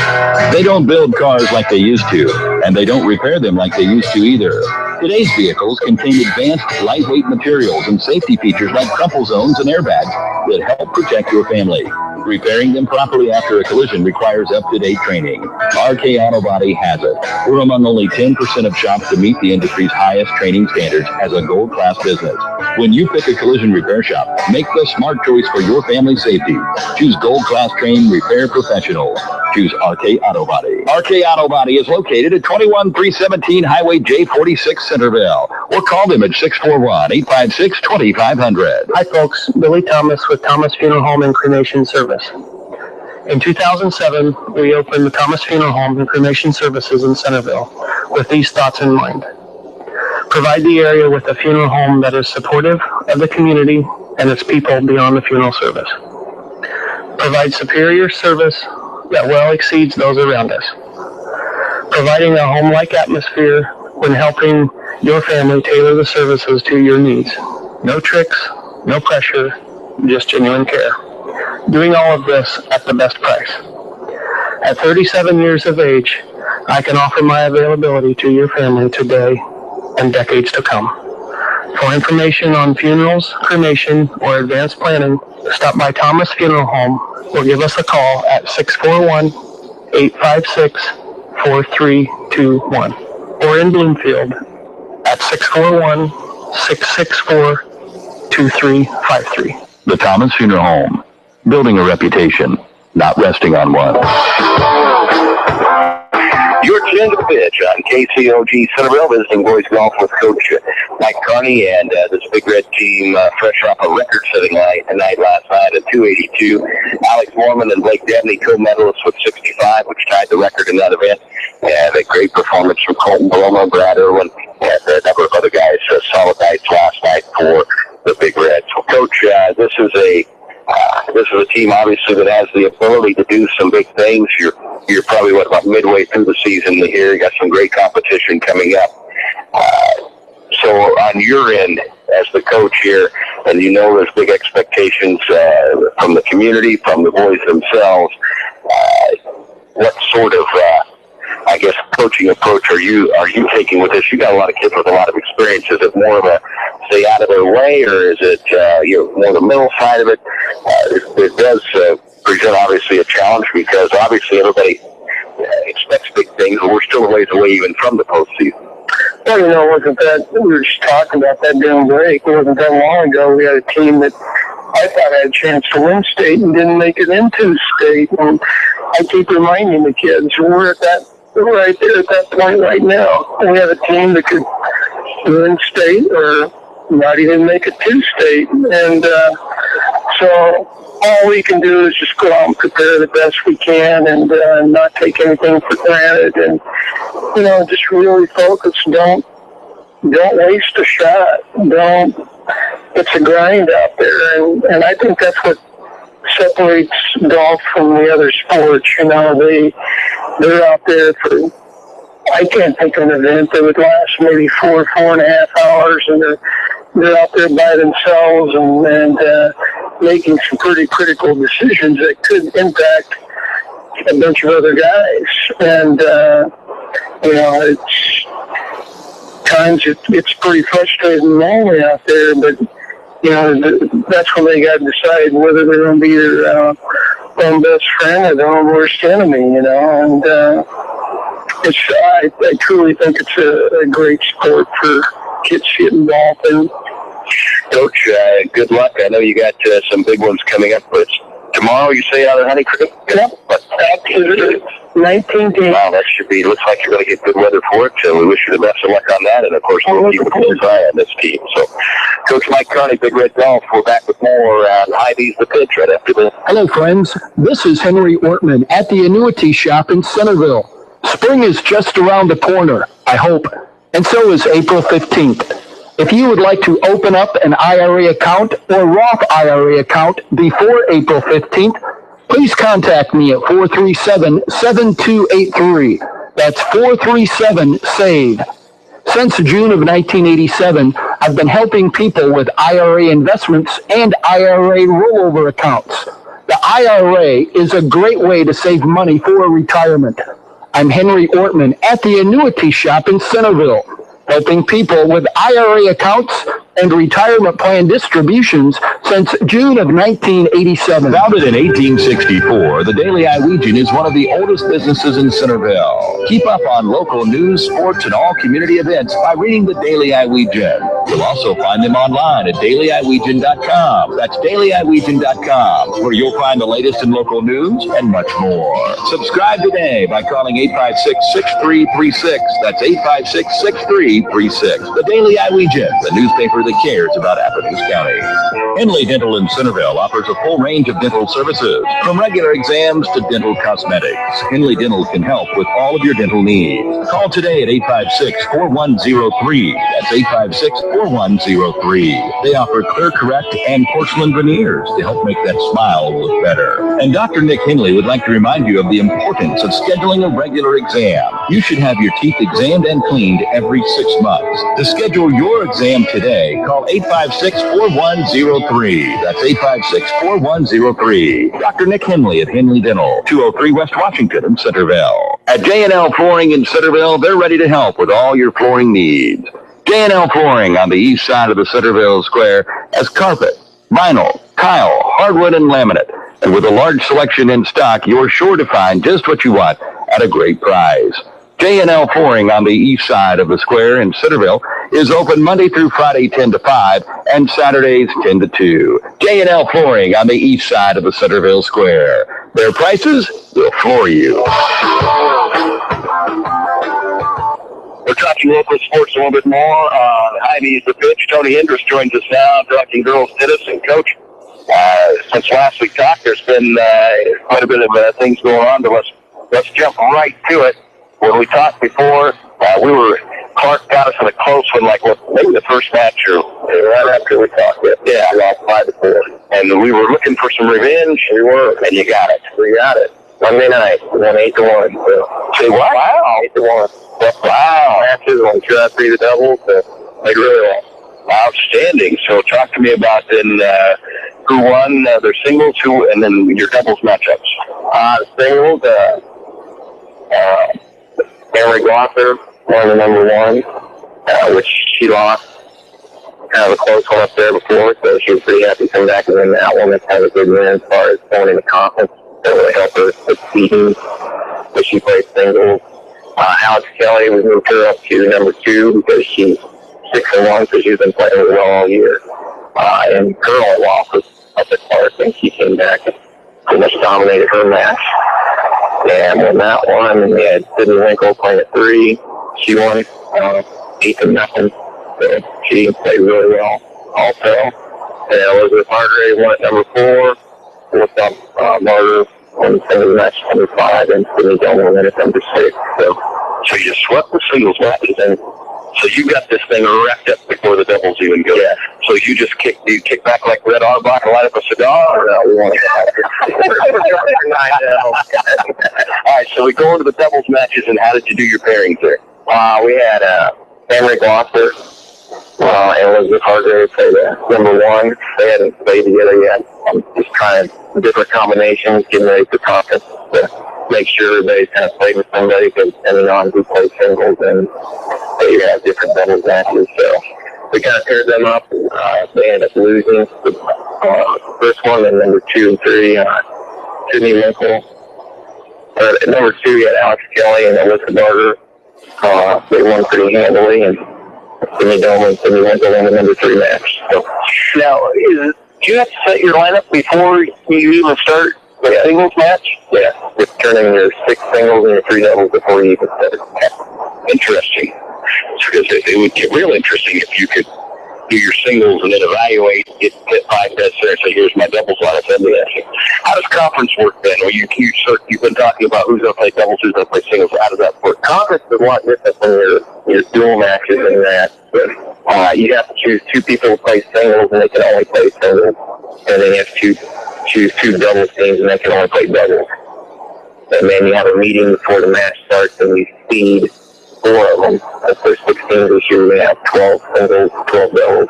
They don't build cars like they used to, and they don't repair them like they used to either. Today's vehicles contain advanced lightweight materials and safety features like crumple zones and airbags that help protect your family. Repairing them properly after a collision requires up-to-date training. RK Auto Body has it. We're among only 10% of shops to meet the industry's highest training standards as a gold-class business. When you pick a collision repair shop, make the smart choice for your family safety. Choose gold-class trained repair professionals. Choose RK Auto Body. RK Auto Body is located at 21317 Highway J46 Centerville, or call them at 641-856-2500. Hi folks, Billy Thomas with Thomas Funeral Home and Cremation Service. In 2007, we opened the Thomas Funeral Home and Cremation Services in Centerville with these thoughts in mind. Provide the area with a funeral home that is supportive of the community and its people beyond the funeral service. Provide superior service that well exceeds those around us. providing a home-like atmosphere when helping your family tailor the services to your needs. No tricks, no pressure, just genuine care. Doing all of this at the best price. At 37 years of age, I can offer my availability to your family today and decades to come. For information on funerals, cremation, or advanced planning, stop by Thomas Funeral Home or give us a call at 641-856-4321 or in Bloomfield at 641-664-2353. The Thomas Funeral Home. Building a reputation, not resting on one. You're tuned to the pitch on KCOG Centerville, visiting boys golf with Coach Mike Carney and this Big Red team fresh off a record-setting night last night at 282. Alex Mormon and Blake Debney co-medalists with 65, which tied the record in that event. And a great performance from Colton Paloma, Brad Irwin, and a number of other guys. Solid nights last night for the Big Reds. So, Coach, this is a team obviously that has the ability to do some big things. You're probably about midway through the season here. You got some great competition coming up. So on your end, as the coach here, and you know there's big expectations from the community, from the boys themselves. What sort of coaching approach are you taking with this? You got a lot of kids with a lot of experience. Is it more of a stay out of their way, or is it more the middle side of it? It does present obviously a challenge because obviously everybody expects big things, but we're still a ways away even from the postseason. Well, it wasn't that, we were just talking about that during break. It wasn't that long ago. We had a team that I thought had a chance to win state and didn't make it into state. And I keep reminding the kids, we're right there at that point right now. We have a team that could win state or not even make it to state. And so all we can do is just go out and prepare the best we can and not take anything for granted. And, just really focus. Don't waste a shot. It's a grind out there. And I think that's what separates golf from the other sports. They're out there for, I can't think of an event that would last maybe 4.5 hours, and they're out there by themselves and making some pretty critical decisions that could impact a bunch of other guys. And it's pretty frustrating and lonely out there, but that's when they got to decide whether they're going to be their own best friend or their own worst enemy, and I truly think it's a great sport for kids to get involved in. Coach, good luck. I know you got some big ones coming up, but tomorrow you say out of Honey Creek? Yep. 19 days. Wow, that looks like you're going to get good weather for it, and we wish you the best of luck on that, and of course we'll keep a close eye on this team. So, Coach Mike Carney, Big Red Golf, we're back with more on Hy-Vee's The Pitch right after this. Hello, friends. This is Henry Ortman at the Annuity Shop in Centerville. Spring is just around the corner, I hope, and so is April 15th. If you would like to open up an IRA account or Roth IRA account before April 15th, please contact me at 437-7283. That's 437-SAVE. Since June of 1987, I've been helping people with IRA investments and IRA rollover accounts. The IRA is a great way to save money for retirement. I'm Henry Ortman at the Annuity Shop in Centerville, helping people with IRA accounts and retirement plan distributions since June of 1987. Founded in 1864, the Daily Iowegian is one of the oldest businesses in Centerville. Keep up on local news, sports, and all community events by reading the Daily Iowegian. You'll also find them online at dailyiowegian.com. That's dailyiowegian.com, where you'll find the latest in local news and much more. Subscribe today by calling 856-6336. That's 856-6336. The Daily Iowegian, the newspaper that cares about Athens County. Henley Dental in Centerville offers a full range of dental services, from regular exams to dental cosmetics. Henley Dental can help with all of your dental needs. Call today at 856-4103. That's 856-4103. They offer Clear Correct and porcelain veneers to help make that smile look better. And Dr. Nick Henley would like to remind you of the importance of scheduling a regular exam. You should have your teeth examined and cleaned every 6 months. To schedule your exam today, call 856-4103. That's 856-4103. Dr. Nick Henley at Henley Dental, 203 West Washington in Centerville. At J&L Flooring in Centerville, they're ready to help with all your flooring needs. J&L Flooring on the east side of the Centerville Square has carpet, vinyl, tile, hardwood, and laminate. And with a large selection in stock, you're sure to find just what you want at a great price. J&L Flooring on the east side of the square in Centerville is open Monday through Friday 10 to 5 and Saturdays 10 to 2. J&L Flooring on the east side of the Centerville Square. Their prices will floor you. We're talking local sports a little bit more. Hy-Vee's the pitch. Tony Hendricks joins us now, talking girls tennis. And Coach, since last we talked, there's been quite a bit of things going on, but let's jump right to it. When we talked before, Clark got us in a close one, maybe the first match or right after we talked. Yeah, we lost 5-4. And we were looking for some revenge. We were, and you got it. We got it. Monday night, we won 8-1. So. Say what? Wow. 8-1. Wow. Matches on 2 out of 3 the doubles. Played really well. Outstanding. So talk to me about then who won their singles, and then your doubles matchups. Singles, Emery Glosser won the number 1, which she lost. Kind of a close one up there before, so she was pretty happy to come back and win that one. That's kind of a good win as far as going into conference. That really helped her with seeding, but she played singles. Alex Kelly, we moved her up to number 2 because she's 6-1, so she's been playing really well all year. And her only loss was up at Clark, and she came back and pretty much dominated her match. And won that one, and we had Sydney Winkle playing at 3. She won 8-0. So she played really well also. And Elizabeth Hargrave won at number 4. With Martyr on the singles match number 5, and Sydney Dillon won at number 6. So you swept the singles matches, and so you got this thing wrapped up before the doubles even go. Yeah. So you just kick back like Red Auerbach and light up a cigar? Or no, we want to All right, so we go into the doubles matches, and how did you do your pairings there? We had Emery Glosser and Elizabeth Hargrave played number 1. They hadn't played together yet. Just trying different combinations, getting ready for conference to make sure everybody kind of played with somebody, because depending on who plays singles, and they have different doubles matches. So we kind of paired them up. They ended up losing the first one, and number 2 and 3, Sydney Winkle. At number 2, you had Alex Kelly and Alyssa Barger. They won pretty handily, and Sydney Dillon and Sydney Winkle won the number 3 match. So, now, do you have to set your lineup before you even start the singles match? Yeah, just turning your 6 singles and your 3 doubles before you even start. Interesting. Because it would get real interesting if you could do your singles and then evaluate, get 5 bets there and say, here's my doubles lineup. How does conference work then? Well, you've been talking about who's going to play doubles, who's going to play singles. How does that work? Conference is a lot different than your dual matches in that. You have to choose 2 people to play singles, and they can only play singles. And then you have to choose 2 doubles teams, and they can only play doubles. And then you have a meeting before the match starts, and we seed 4 of them. The first 6 teams this year, we have 12 singles, 12 doubles.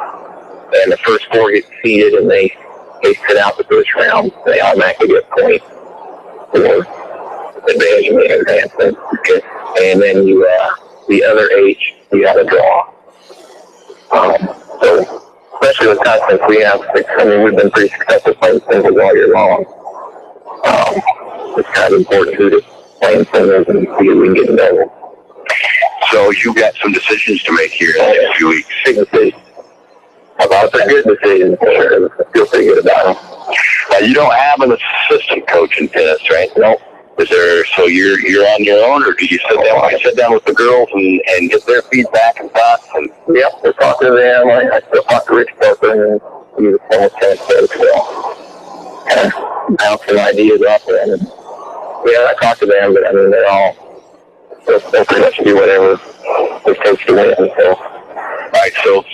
And the first 4 get seeded, and they sit out the first round. They automatically get points for advancing and advancement. And then the other 8, you got to draw. So, especially with conference, we have 6. We've been pretty successful playing singles all year long. It's kind of important to playing singles and see if we can get in doubles. So you got some decisions to make here in the next few weeks. Big decisions. About the good decisions, for sure. I feel pretty good about them. You don't have an assistant coach in tennis, right? No. So you're on your own, or do you sit down with the girls and get their feedback and thoughts? And Yep, we're talking to them. I still talk to Rich Parker, and he's a former tennis coach, so kind of bounce some ideas off them. And yeah, I talk to them, but I mean, they'll pretty much do whatever it takes to win. So, all right. So,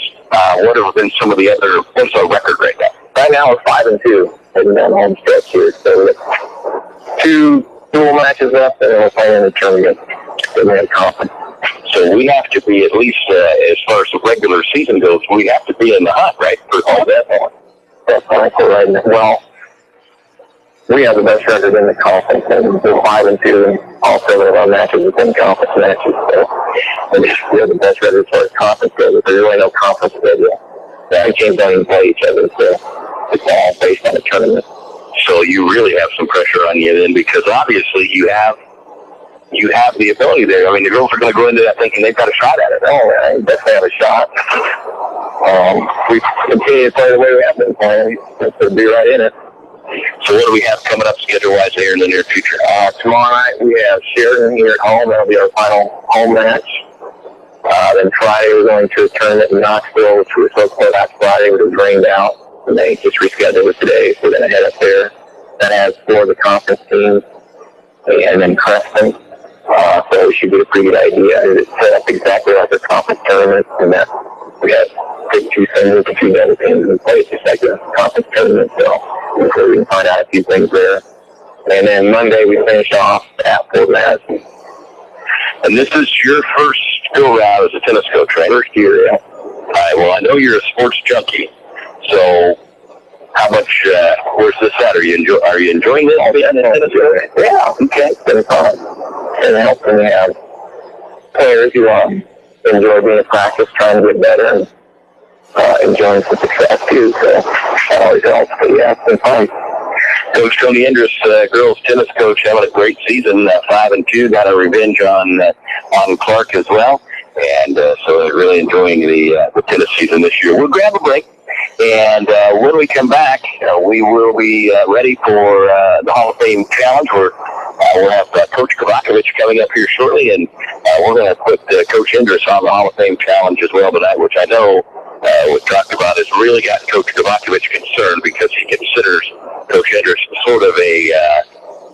what have been some of the other? What's our record right now? right now we're 5-2 heading down the home stretch here. So we got 2 dual matches up, and then we're playing in the tournament. So we have conference. So we have to be, at least as far as the regular season goes, we have to be in the hunt, right? For all that one. That's right. Right now. Well, we have the best record in the conference, and we're 5-2, and all 7 of our matches have been conference matches. So we have the best record as far as conference goes, but there's really no conference schedule. The teams don't even play each other, so it's all based on the tournament. So you really have some pressure on you then, because obviously you have the ability there. I mean, the girls are going to go into that thinking they've got a shot at it. Oh, yeah, they definitely have a shot. We continue to play the way we have been playing. We'll be right in it. So what do we have coming up schedule-wise here in the near future? Tomorrow night we have Sheridan here at home. That'll be our final home match. Then Friday we're going to a tournament in Knoxville, which we were supposed to play last Friday, but it was rained out. And they just rescheduled it today, so we're going to head up there. That has 4 of the conference teams, and then Creston. So we should get a pretty good idea. It's set up exactly like a conference tournament, and that we have 2 singles and 2 double teams in place, just like a conference tournament. So we can find out a few things there. And then Monday we finish off at Fort Madison. And this is your first go-round as a tennis coach, right? First year, yeah. All right, well, I know you're a sports junkie, so how much, where's this at? Are you enjoying this? Yeah, okay. It's been fun. And it helps when you have players who enjoy being in practice, trying to get better, and enjoying some success too, so that always helps. But yeah, it's been fun. Coach Tony Endress, girls tennis coach, having a great season, 5-2, got a revenge on Clark as well, and so really enjoying the tennis season this year. We'll grab a break, and when we come back, we will be ready for the Hall of Fame Challenge, where we'll have Coach Kovacevic coming up here shortly, and we're going to put Coach Endress on the Hall of Fame Challenge as well tonight, which I know we talked about has really got Coach Kovacevic concerned, because he considers Coach Endress sort of a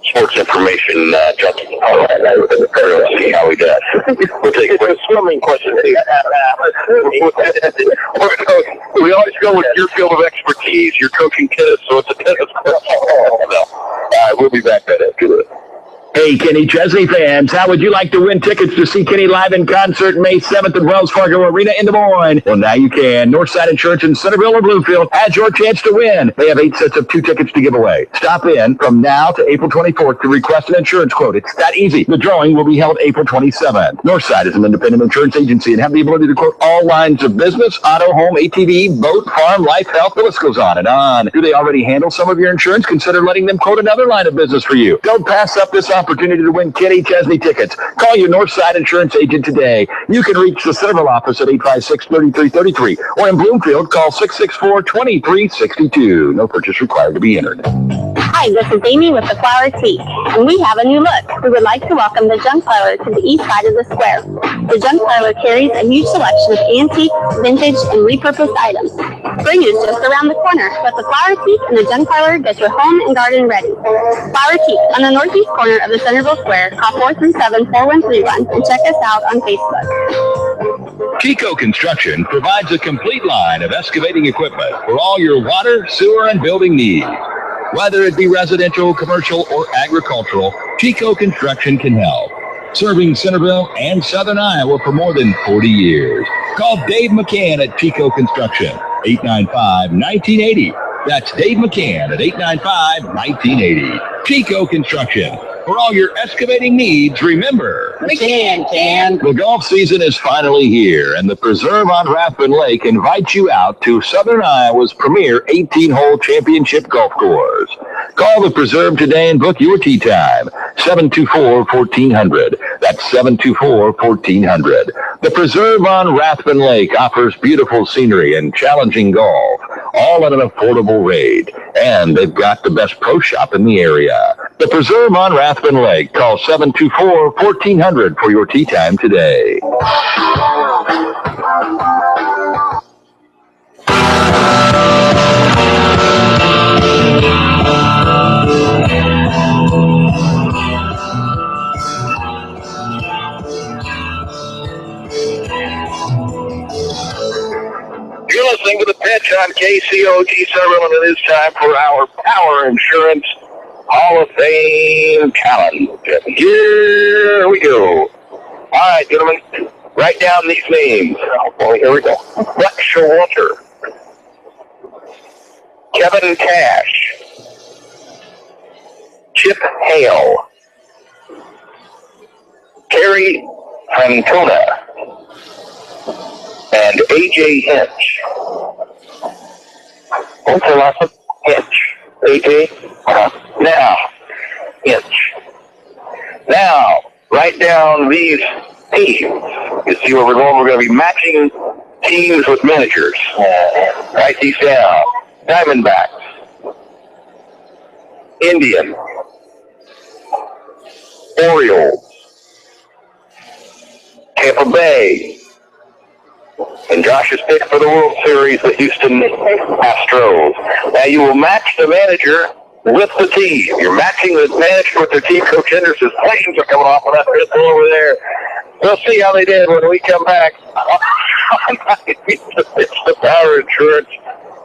sports information junkie. All right, We'll see how he does. We'll take a swimming question. We always go with your field of expertise. You're coaching tennis, so it's a tennis question. All right, we'll be back right after this. Hey, Kenny Chesney fans, how would you like to win tickets to see Kenny live in concert May 7th at Wells Fargo Arena in Des Moines? Well, now you can. Northside Insurance in Centerville or Bluefield has your chance to win. They have 8 sets of 2 tickets to give away. Stop in from now to April 24th to request an insurance quote. It's that easy. The drawing will be held April 27th. Northside is an independent insurance agency and have the ability to quote all lines of business, auto, home, ATV, boat, farm, life, health. The list goes on and on. Do they already handle some of your insurance? Consider letting them quote another line of business for you. Don't pass up this opportunity to win Kenny Chesney tickets. Call your Northside Insurance agent today. You can reach the Centerville office at 856-3333, or in Bloomfield, call 664-2362. No purchase required to be entered. Hi, this is Amy with the Flower Tea, and we have a new look. We would like to welcome the Junk Parlor to the east side of the square. The Junk Parlor carries a huge selection of antique, vintage, and repurposed items. Spring is just around the corner, but the Flower Tea and the Junk Parlor get your home and garden ready. Flower Tea on the northeast corner of the Centerville Square. Call 437-4131 and check us out on Facebook. Chico Construction provides a complete line of excavating equipment for all your water, sewer, and building needs. Whether it be residential, commercial, or agricultural, Chico Construction can help. Serving Centerville and Southern Iowa for more than 40 years. Call Dave McCann at Chico Construction, 895-1980. That's Dave McCann at 895-1980. Chico Construction. For all your excavating needs, remember, McCann. The golf season is finally here, and the Preserve on Rathbun Lake invites you out to Southern Iowa's premier 18-hole championship golf course. Call the Preserve today and book your tee time, 724-1400. That's 724-1400. The Preserve on Rathbun Lake offers beautiful scenery and challenging golf, all at an affordable rate. And they've got the best pro shop in the area. The Preserve on Rathbun Lake. Call 724-1400 for your tea time today. You're listening to The Pitch on KCOG Centerville, and it is time for our Power Insurance Hall of Fame calendar. Here we go. All right, gentlemen, write down these names. Oh, boy, here we go. Fletcher Showalter, Kevin Cash, Chip Hale, Terry Francona, and A.J. Hinch. What's the last one? Hinch. A.J.? Now, Hinch. Now, write down these teams. You see where we're going? We're going to be matching teams with managers. Write these down. Diamondbacks. Indians. Orioles. Tampa Bay. And Josh's pick for the World Series, the Houston Astros. Now you will match the manager with the team. You're matching the manager with their team. Coach Henderson's planes are coming off of that pistol over there. We'll see how they did when we come back. It's the Power Insurance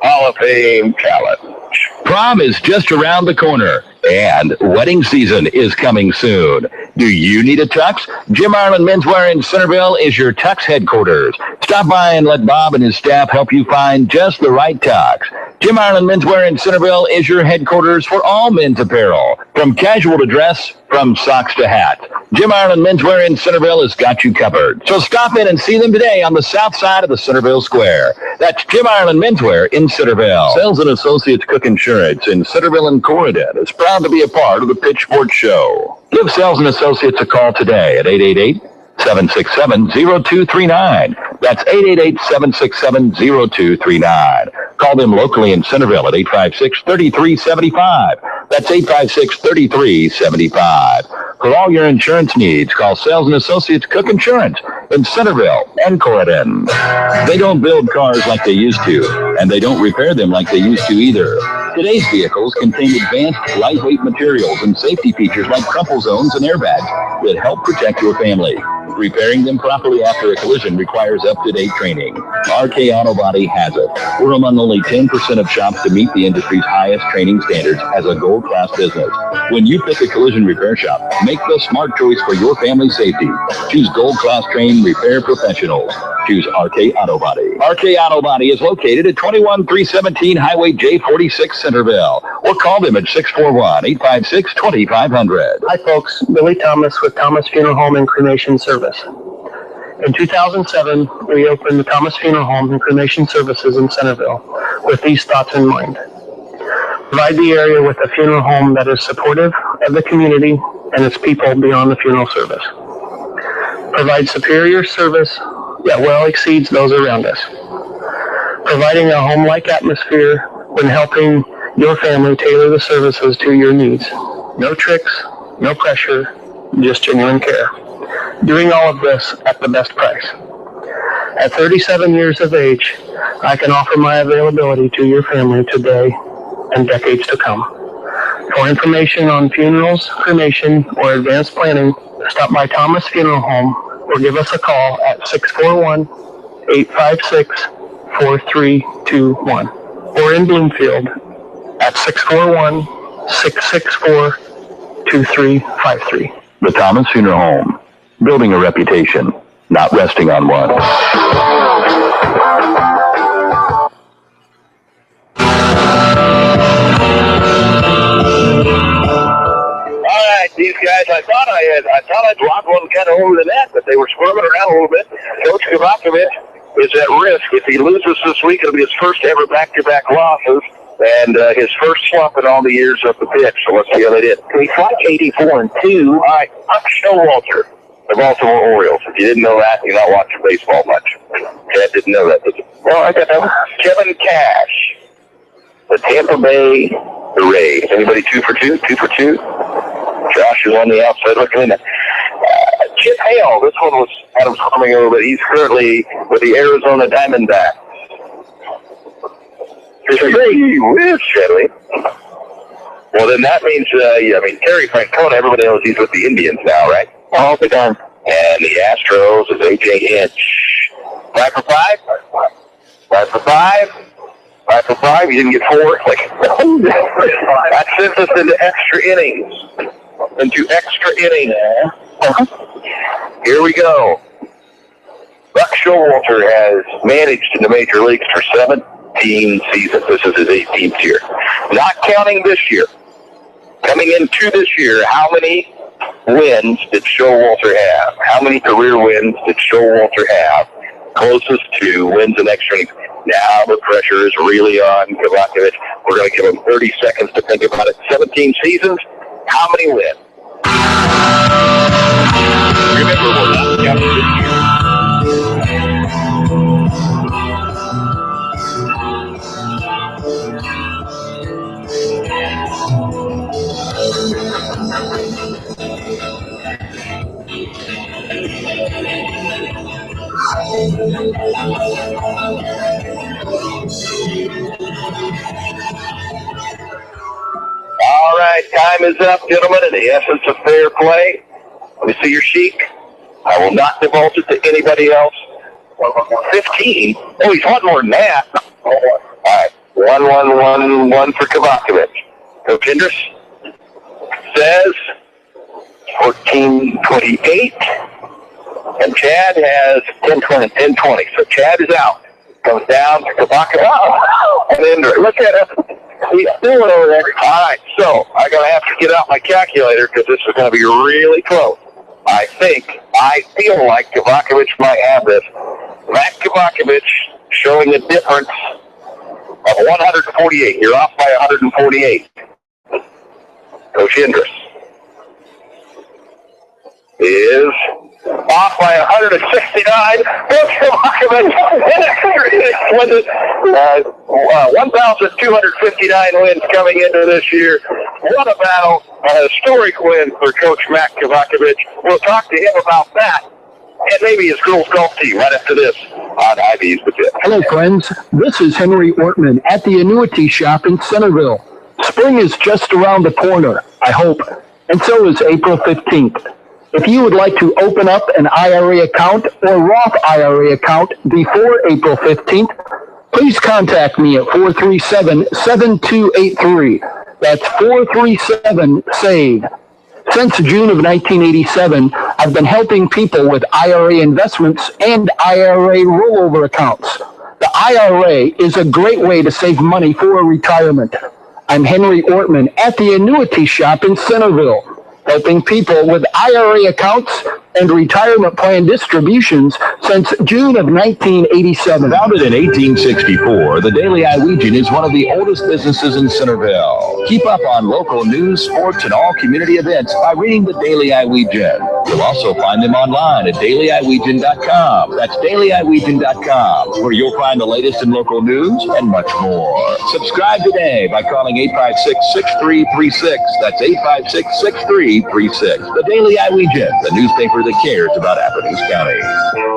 Hall of Fame Challenge. Prom is just around the corner, and wedding season is coming soon. Do you need a tux? Jim Ireland Menswear in Centerville is your tux headquarters. Stop by and let Bob and his staff help you find just the right tux. Jim Ireland Menswear in Centerville is your headquarters for all men's apparel, from casual to dress, from socks to hats. Jim Ireland Menswear in Centerville has got you covered. So stop in and see them today on the south side of the Centerville Square. That's Jim Ireland Menswear in Centerville. Sales and Associates Cook Insurance in Centerville and Corridon is proud to be a part of the Pitch Sports Show. Give Sales and Associates a call today at 888-767-0239. That's 888-767-0239. Call them locally in Centerville at 856-3375. That's 856-3375. For all your insurance needs, call Sales and Associates Cook Insurance in Centerville and Corridon. They don't build cars like they used to, and they don't repair them like they used to either. Today's vehicles contain advanced, lightweight materials and safety features like crumple zones and airbags that help protect your family. Repairing them properly after a collision requires up-to-date training. RK Auto Body has it. We're among only 10% of shops to meet the industry's highest training standards as a gold-class business. When you pick a collision repair shop, make the smart choice for your family's safety. Choose gold-class trained repair professionals. Choose RK Auto Body. RK Auto Body is located at 21317 Highway J46 Centerville, or call them at 641-856-2500. Hi folks, Billy Thomas with Thomas Funeral Home and Cremation Service. In 2007, we opened the Thomas Funeral Home and Cremation Services in Centerville with these thoughts in mind. Provide the area with a funeral home that is supportive of the community and its people beyond the funeral service. Provide superior service that well exceeds those around us. Providing a home-like atmosphere when helping your family tailor the services to your needs. No tricks, no pressure, just genuine care. Doing all of this at the best price. At 37 years of age, I can offer my availability to your family today and decades to come. For information on funerals, cremation, or advanced planning, stop by Thomas Funeral Home or give us a call at 641-856-4321 or in Bloomfield at 641-664-2353. The Thomas Funeral Home. Building a reputation, not resting on one. All right, these guys, I thought I'd lobbed one kind of over the net, but they were squirming around a little bit. Coach Kovacevic is at risk. If he loses this week, it'll be his first ever back-to-back losses and his first slump in all the years of the pitch. So let's see how they did. He fought 84-2. All right, Buck Showalter, the Baltimore Orioles. If you didn't know that, you're not watching baseball much. Chad didn't know that, did you? Well, I got that. Kevin Cash, the Tampa Bay Rays. Anybody 2 for 2? 2 for 2? Josh is on the outside looking in. Chip Hale, this one was Adam's coming over, but he's currently with the Arizona Diamondbacks. Gee whiz, Shelly. Well, then that means, Terry Francona, everybody knows he's with the Indians now, right? All the time. And the Astros is A.J. Hinch. 5 for 5? 5 for 5? 5 for 5? You didn't get 4? That sends us into extra innings. Here we go. Buck Showalter has managed in the major leagues for 17 seasons. This is his 18th year. Not counting this year. Coming into this year, how many wins did Showalter have? How many career wins did Showalter have? Closest to wins in extra innings. Now the pressure is really on Kavakovich. We're going to give him 30 seconds to think about it. 17 seasons. How many wins? Remember, we're not counting this year. All right, time is up, gentlemen, in the essence of fair play. Let me see your sheet. I will not divulge it to anybody else. 15? Oh, he's one more than that. All right, 1 for Kavakovich. Coach Hendricks says 14-28. And Chad has 10-20. So Chad is out. Comes down to Kavakovich. And then look at him. He's still over there. All right, so I'm going to have to get out my calculator because this is going to be really close. I feel like Kavakovich might have this. Matt Kavakovich showing a difference of 148. You're off by 148. Coach Hendricks is off by 169. Coach Kavakovich 1,259 wins coming into this year. What a battle. A historic win for Coach Matt Kavakovich. We'll talk to him about that and maybe his girls golf team right after this on IB's The Tip. Hello, friends. This is Henry Ortman at the Annuity Shop in Centerville. Spring is just around the corner, I hope, and so is April 15th. If you would like to open up an IRA account or Roth IRA account before April 15th, please contact me at 437-7283. That's 437-SAVE. Since June of 1987, I've been helping people with IRA investments and IRA rollover accounts. The IRA is a great way to save money for retirement. I'm Henry Ortman at the Annuity Shop in Centerville, helping people with IRA accounts and retirement plan distributions since June of 1987. Founded in 1864, the Daily Iowegian is one of the oldest businesses in Centerville. Keep up on local news, sports, and all community events by reading the Daily Iowegian. You'll also find them online at dailyiowegian.com. That's dailyiowegian.com, where you'll find the latest in local news and much more. Subscribe today by calling 856-6336. That's 856-6336. The Daily Iowegian, the newspaper that cares about Athens County.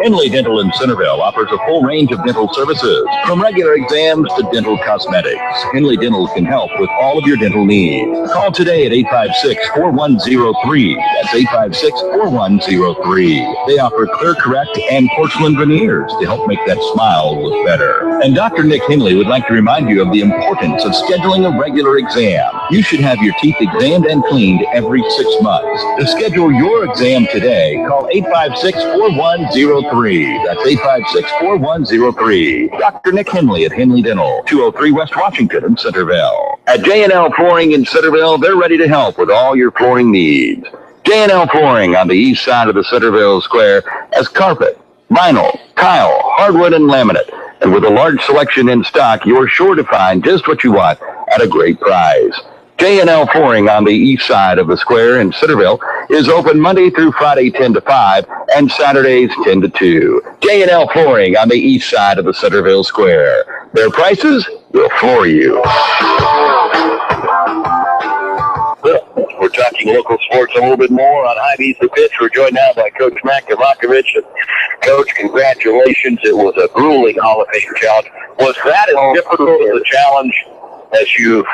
Henley Dental in Centerville offers a full range of dental services, from regular exams to dental cosmetics. Henley Dental can help with all of your dental needs. Call today at 856-4103. That's 856-4103. They offer Clear Correct and porcelain veneers to help make that smile look better. And Dr. Nick Henley would like to remind you of the importance of scheduling a regular exam. You should have your teeth examined and cleaned every 6 months. To schedule your exam today, call 856-4103. That's 856-4103. Dr. Nick Henley at Henley Dental, 203 West Washington in Centerville. At J&L Flooring in Centerville, they're ready to help with all your flooring needs. J&L Flooring on the east side of the Centerville Square has carpet, vinyl, tile, hardwood, and laminate. And with a large selection in stock, you're sure to find just what you want at a great price. J&L Flooring on the east side of the square in Centerville is open Monday through Friday 10 to 5 and Saturdays 10 to 2. J&L Flooring on the east side of the Centerville Square. Their prices will floor you. We're talking talking local sports a little bit more on High Beats the Pitch. We're joined now by Coach Matt Kavakovich. And Coach, congratulations. It was a grueling Hall of Fame challenge. Was that as difficult as a challenge as you've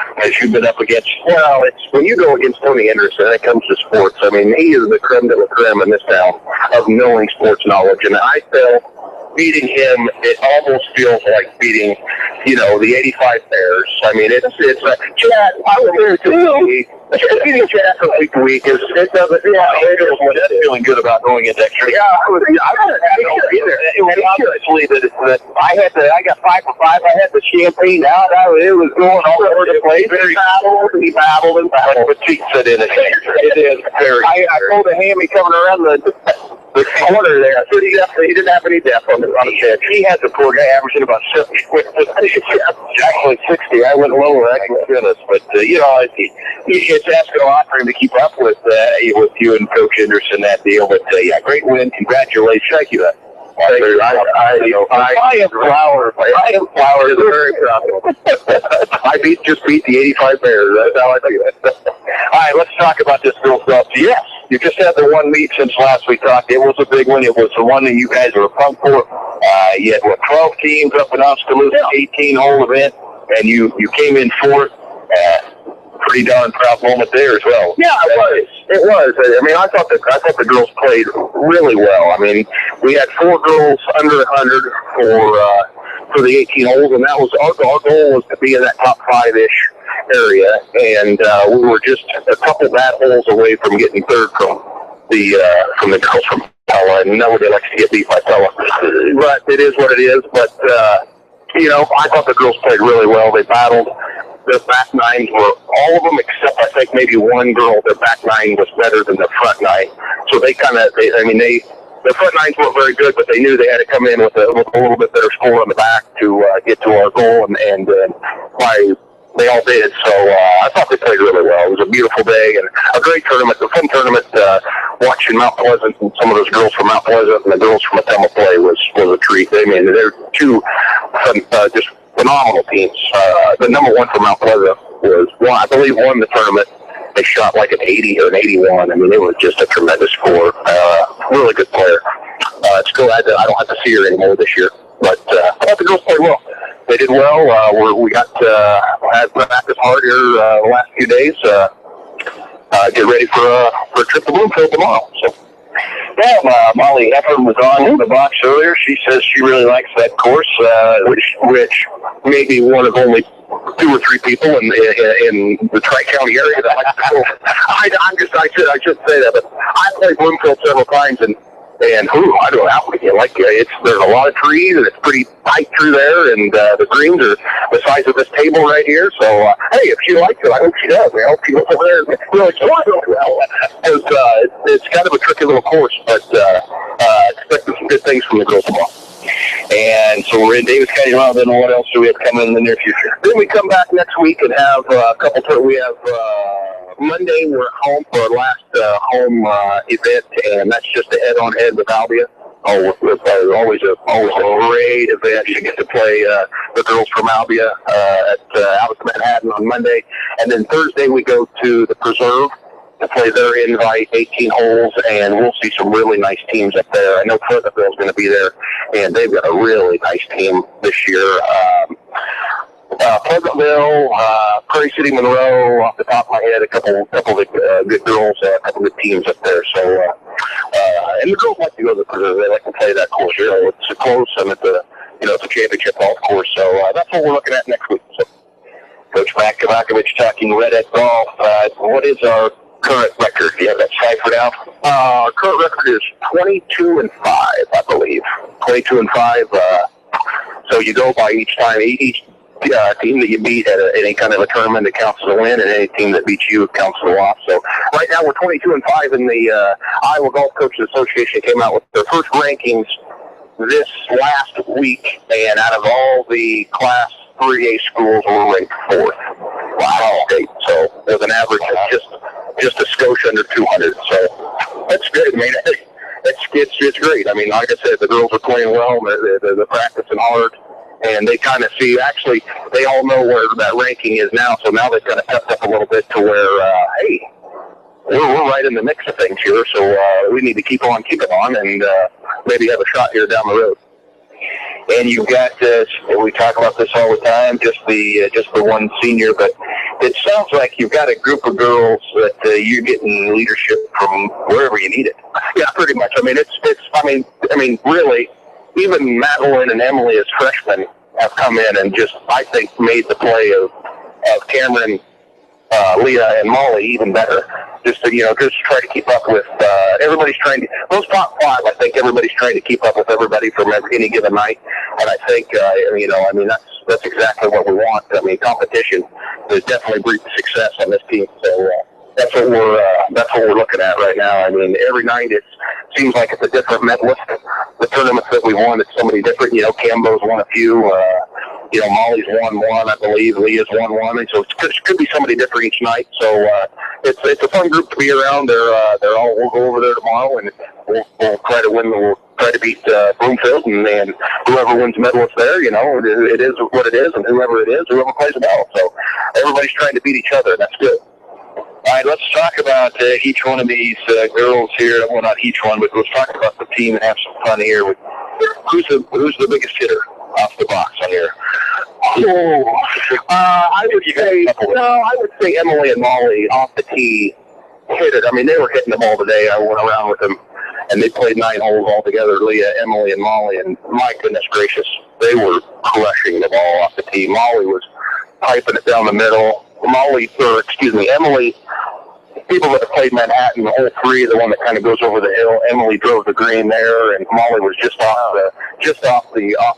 been up against? Well, it's when you go against Tony Anderson, that comes to sports. I mean, he is the creme de la creme in this town of knowing sports knowledge. And I felt beating him, it almost feels like beating, the 85 Bears. I mean, it's Chad, I was there too. Beating Chad from week to week it doesn't, that's feeling good about going into extra. Yeah, I was either. It was obviously that I got 5 for 5. I had the champagne out. It was going all over the place. He battled and battled. But Pete said in it. It is very. I pulled a hammy coming around the corner there. I said he didn't have any depth on the pitch. He had the poor guy averaging about 70. Actually 60. I went lower. Goodness, but it's asking a lot for him to keep up with you and Coach Henderson, that deal. But great win. Congratulations. Thank you. I am Flowers is very proud. I just beat the 85 Bears. That's how I feel. All right, let's talk about this girls golf. Yes, you just had the one meet since last we talked. It was a big one. It was the one that you guys were pumped for. You had 12 teams up in Oskaloosa, 18-hole event, and you came in fourth. Pretty darn proud moment there as well. Yeah, it was. I mean, I thought the girls played really well. I mean, we had 4 girls under 100 for the 18 holes, and that was our goal was to be in that top 5-ish area, and we were just a couple bad holes away from getting third from the girls from Pella, and nobody likes to get beat by Pella. But it is what it is. But I thought the girls played really well. They battled. The back nines were, all of them except I think maybe one girl, their back nine was better than the front nine. So the front nines weren't very good, but they knew they had to come in with a little bit better score on the back to get to our goal, and they all did. So I thought they played really well. It was a beautiful day and a great tournament, a fun tournament. Watching Mount Pleasant and some of those girls from Mount Pleasant and the girls from Atema play was a treat. I mean, they're two just phenomenal teams. The number one from Mount Pleasant I believe won the tournament. They shot like an 80 or an 81. I mean, it was just a tremendous score. Really good player. It's glad that I don't have to see her anymore this year. But I thought the girls played well. They did well. We had practice hard here the last few days. Get ready for a trip to Bloomfield tomorrow. So. Yeah, Molly Ephraim was on the box earlier. She says she really likes that course, which may be one of only 2 or 3 people in the Tri-County area that like to go. I should say that, but I played Bloomfield several times, and I don't know how many you like it. There's a lot of trees, and it's pretty tight through there, and the greens are the size of this table right here. So, hey, if she likes it, I hope she does. I hope she goes over there and really enjoys it well. It's kind of a tricky little course, but expecting some good things from the girls tomorrow. And so we're in Davis County now. Then what else do we have coming in the near future? Then we come back next week and have a couple. We have Monday. We're at home for our last home event, and that's just a head-on-head with Albia. Always a great event. You get to play the girls from Albia at Albus Manhattan on Monday, and then Thursday we go to the Preserve to play their invite 18 holes, and we'll see some really nice teams up there. I know Pleasantville's going to be there, and they've got a really nice team this year. Pleasantville, Prairie City, Monroe, off the top of my head, a couple of good girls, a couple of good teams up there. So, and the girls like to go to the Preserve. They like to play that course. It's close, and it's a championship golf course. So that's what we're looking at next week. So. Coach Matt Kavakovich talking Red Egg Golf. What is our current record? Do you have that ciphered out? Our current record is 22-5, I believe. 22-5. So you go by each time. Each team that you beat at any kind of a tournament, it counts as a win, and any team that beats you counts as a loss. So right now we're 22-5, and the Iowa Golf Coaches Association came out with their first rankings this last week, and out of all the Class 3A schools, we're ranked 4th. Wow. So with an average of just a skosh under 200. So that's good. I mean, it's great. I mean, like I said, the girls are playing well. They're practicing hard. And they kind of see, actually, they all know where that ranking is now. So now they've kind of stepped up a little bit to where, hey, we're right in the mix of things here, so we need to keep on keeping on and maybe have a shot here down the road. And you've got, we talk about this all the time, just the one senior, but it sounds like you've got a group of girls that you're getting leadership from wherever you need it. Yeah, pretty much. I mean, really, even Madeline and Emily as freshmen have come in and just, I think, made the play of Cameron, Leah, and Molly even better. Just to try to keep up with everybody's trying to. Those top five, I think everybody's trying to keep up with everybody from any given night, and I think that's exactly what we want. I mean, competition has definitely breeds success on this team. So that's what we're looking at right now. I mean, every night it seems like it's a different medalist. The tournaments that we won, it's somebody different. Cambo's won a few. Molly's won one, I believe. Leah's won one, and so it could be somebody different each night. So it's a fun group to be around. They're all. We'll go over there tomorrow, and we'll try to win. We'll try to beat Bloomfield, and whoever wins medalist there, it is what it is, and whoever plays well. So everybody's trying to beat each other. That's good. All right, let's talk about each one of these girls here. Well, not each one, but let's talk about the team and have some fun here. Who's the biggest hitter off the box on here? I would say Emily and Molly off the tee hit it. I mean, they were hitting the ball today. I went around with them, and they played 9 holes altogether, Leah, Emily, and Molly, and my goodness gracious, they were crushing the ball off the tee. Molly was piping it down the middle. Emily, people that have played Manhattan, hole 3, the one that kind of goes over the hill, Emily drove the green there, and Molly was just off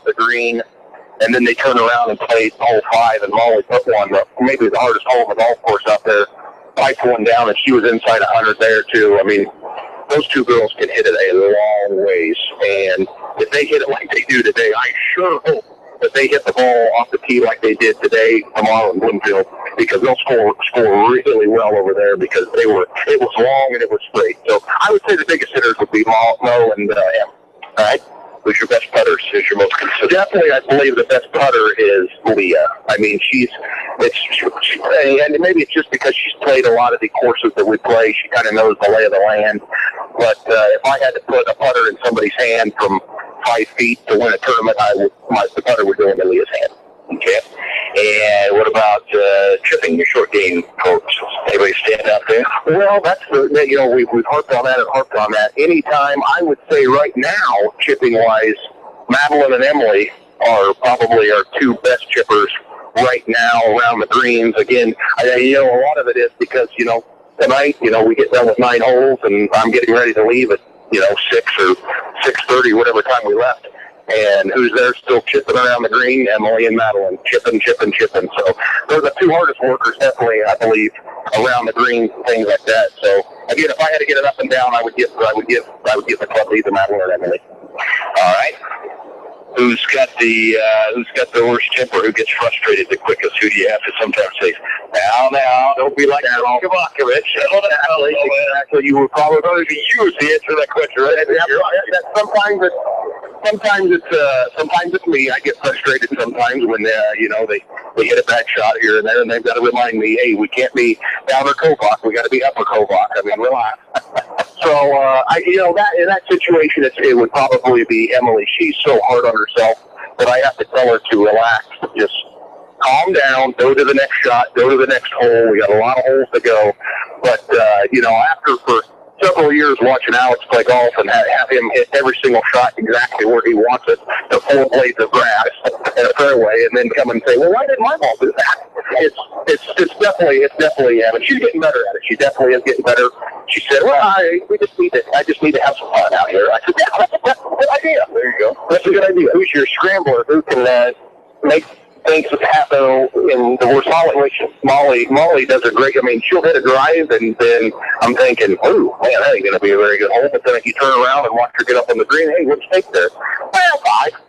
the green. And then they turned around and played hole 5, and Molly put one, maybe the hardest hole in the golf course out there, piped one down, and she was inside 100 there too. I mean, those two girls can hit it a long ways, and if they hit it like they do today, I sure hope that they hit the ball off the tee like they did today, tomorrow in Bloomfield, because they'll score really well over there because it was long and it was straight. So I would say the biggest hitters would be Mo and Em. All right? Who's your best putters? Who's your most consistent? Definitely, I believe the best putter is Leah. I mean, and maybe it's just because she's played a lot of the courses that we play. She kind of knows the lay of the land. But if I had to put a putter in somebody's hand from 5 feet to win a tournament, the putter would go into Leah's hand. Okay. And what about chipping, your short game coach? Anybody stand out there? Well, we've harped on that. Anytime, I would say right now, chipping-wise, Madeline and Emily are probably our 2 best chippers right now around the greens. Again, a lot of it is because, tonight, we get done with 9 holes, and I'm getting ready to leave at, 6 or 6:30, whatever time we left. And who's there still chipping around the green? Emily and Madeline, chipping. So they're the 2 hardest workers, definitely, I believe, around the green, things like that. So again, if I had to get it up and down, I would give the club lead to Madeline or Emily. All right. Who's got the worst temper? Who gets frustrated the quickest? Who do you have to sometimes say, now, don't be like that, Kovacevic. Exactly. You were probably going to use the answer to that question, right? Sometimes it's me. I get frustrated sometimes when they hit a bad shot here and there, and they've got to remind me, hey, we can't be downer Kovac. We got to be upper Kovac. I mean, relax. So in that situation, it would probably be Emily. She's so hard on herself that I have to tell her to relax, just calm down, go to the next shot, go to the next hole. We got a lot of holes to go, but after for several years watching Alex play golf and have him hit every single shot exactly where he wants it, the 4 blades of grass in a fairway, and then come and say, well, why didn't my ball do that? It's definitely him, and she's getting better at it. She definitely is getting better. She said, well, I just need to have some fun out here. I said, yeah, that's a good idea. There you go. That's a good idea. Who's your scrambler? Who can make things happen in the worst situation? Molly does a great, she'll hit a drive, and then I'm thinking, oh, man, that ain't going to be a very good hole. But then if you turn around and watch her get up on the green, hey, what's take there? Well, 5.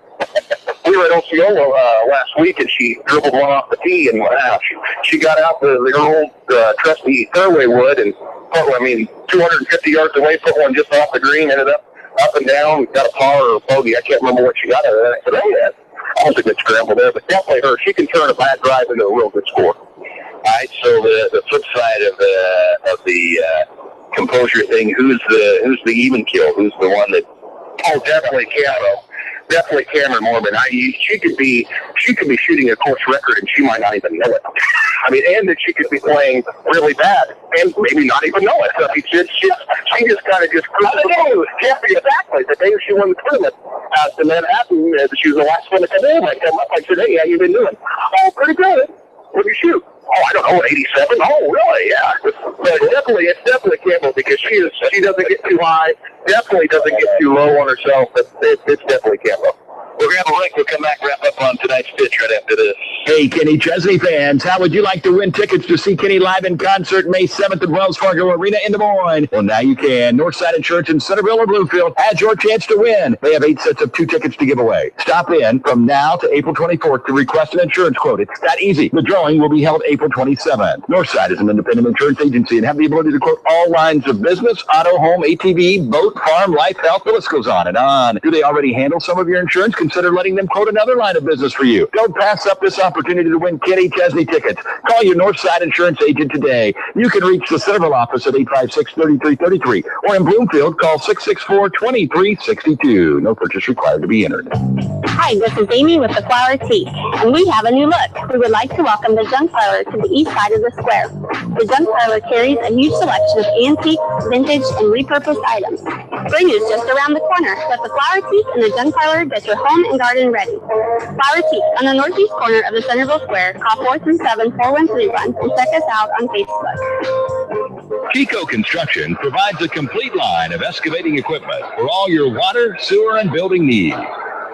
We were at Osceola last week, and she dribbled one off the tee, and she got out the old trusty fairway wood and put, 250 yards away, put one just off the green, ended up and down, got a par or a bogey. I can't remember what she got out of that. I said, oh, yeah, that was a good scramble there, but definitely her. She can turn a bad drive into a real good score. All right, so the flip side of composure thing. Who's the even kill? Who's the one that? Oh, definitely Cameron. Definitely Cameron Mormon. She could be shooting a course record and she might not even know it. I mean, and that she could be playing really bad and maybe not even know it. So she just kind of just exactly. The day she won the tournament in Manhattan, she was the last one to come in. I come up, I said, "Hey, how you been doing?" "Oh, pretty good." "What did you shoot?" "Oh, I don't know, 87. "Oh, really?" "Yeah." But it's definitely Campbell because she doesn't get too high, definitely doesn't get too low on herself, but it's definitely Campbell. We'll grab a break. We'll come back, wrap up on tonight's pitch right after this. Hey, Kenny Chesney fans, how would you like to win tickets to see Kenny live in concert May 7th at Wells Fargo Arena in Des Moines? Well, now you can. Northside Insurance in Centerville or Bluefield has your chance to win. They have 8 sets of 2 tickets to give away. Stop in from now to April 24th to request an insurance quote. It's that easy. The drawing will be held April 27th. Northside is an independent insurance agency and have the ability to quote all lines of business, auto, home, ATV, boat, farm, life, health. The list goes on and on. Do they already handle some of your insurance? Consider letting them quote another line of business for you. Don't pass up this opportunity to win Kenny Chesney tickets. Call your Northside Insurance agent today. You can reach the Centerville office at 856-3333 or in Bloomfield, call 664-2362. No purchase required to be entered. Hi, this is Amy with the Flower Tea, and we have a new look. We would like to welcome the Junk Parlor to the east side of the square. The Junk Parlor carries a huge selection of antique, vintage, and repurposed items. Spring is just around the corner. Let the Flower Tea and the Junk Parlor get your home and garden ready. Flower Tea on the northeast corner of the Centerville Square. Call 437-4131 and check us out on Facebook. Chico Construction provides a complete line of excavating equipment for all your water, sewer, and building needs.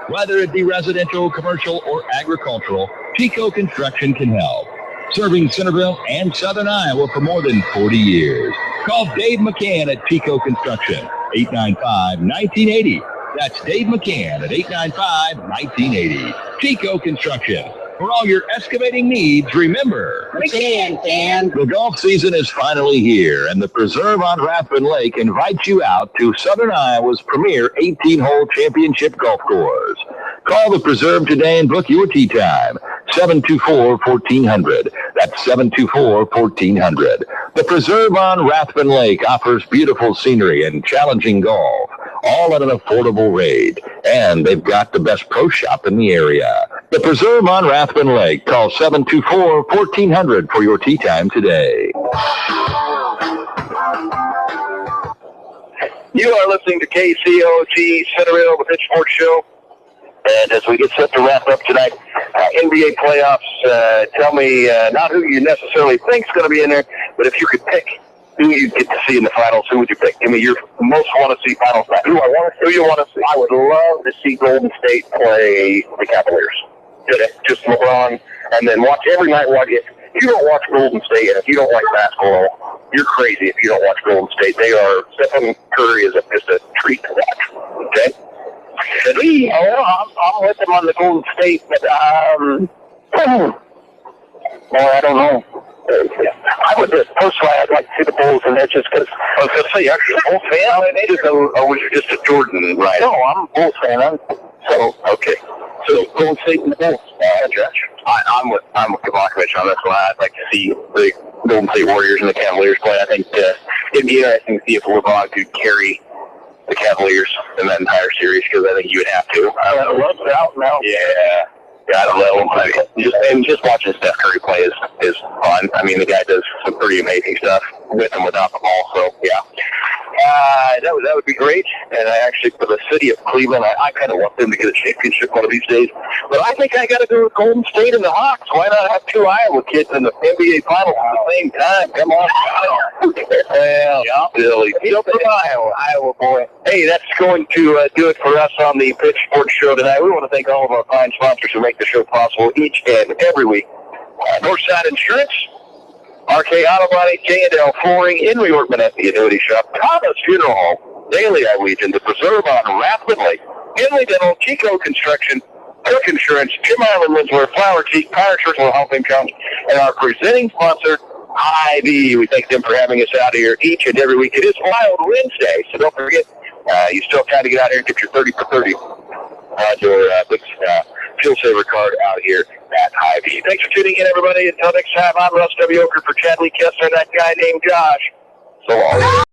Whether it be residential, commercial, or agricultural, Chico Construction can help. Serving Centerville and Southern Iowa for more than 40 years. Call Dave McCann at Chico Construction, 895-1980. That's Dave McCann at 895-1980. Chico Construction. For all your excavating needs, remember, the golf season is finally here, and the Preserve on Rathbun Lake invites you out to Southern Iowa's premier 18-hole championship golf course. Call the Preserve today and book your tee time. 724-1400. That's 724-1400. The Preserve on Rathbun Lake offers beautiful scenery and challenging golf, all at an affordable rate. And they've got the best pro shop in the area. The Preserve on Rathbun Lake. Call 724-1400 for your tee time today. You are listening to KCOG Centerville, the Pitch Sports Show. And as we get set to wrap up tonight, NBA playoffs, tell me not who you necessarily think is going to be in there, but if you could pick who you get to see in the finals, who would you pick? Give me your most want-to-see finals night. Who you want to see? I would love to see Golden State play the Cavaliers. Just LeBron, and then watch every night. If you don't watch Golden State, and if you don't like basketball, you're crazy if you don't watch Golden State. Stephen Curry is just a treat to watch. Okay? I'm with them on the Golden State, but well, I don't know. I would personally, I'd like to see the Bulls, and that's just because I was going to say, you're actually a Bulls fan, or was you just a Jordan right? No, I'm a Bulls fan. Okay. So Golden State and the Bulls. Josh. I'm with Kavakovich on this one. I'd like to see the Golden State Warriors and the Cavaliers play. I think it'd be interesting to see if LeBron could carry the Cavaliers in that entire series, because I think you would have to. I love it out now. Yeah, I don't know. Just watching Steph Curry play is fun. I mean, the guy does some pretty amazing stuff with and without the ball. So yeah, that would be great. And I actually, for the city of Cleveland, I kind of want them to get a championship one of these days. But I think I got to go with Golden State and the Hawks. Why not have 2 Iowa kids in the NBA Finals at the same time? Come on. Well, yeah, Billy. Iowa boy. Hey, that's going to do it for us on the Pitch Sports Show tonight. We want to thank all of our fine sponsors who make the show possible each and every week. Northside Insurance, RK Auto Body, J&L Flooring, in Reworkment at the Annuity Shop, Thomas Funeral Home, Daily Iowegian, the Preserve on Rathbun Lake, Henley Dental, Chico Construction, Cook Insurance, Jim Island Menswear, Flower Tea, Power Churchill Health Incomes, and our presenting sponsor, Hy-Vee. We thank them for having us out here each and every week. It is Wild Wednesday, so don't forget, you still have time to get out here and get your 30 for 30 your big fuel saver card out here at Hy-Vee. Thanks for tuning in, everybody. Until next time, I'm Russ W. Oker for Chad Lee Kessler and that guy named Josh. So long.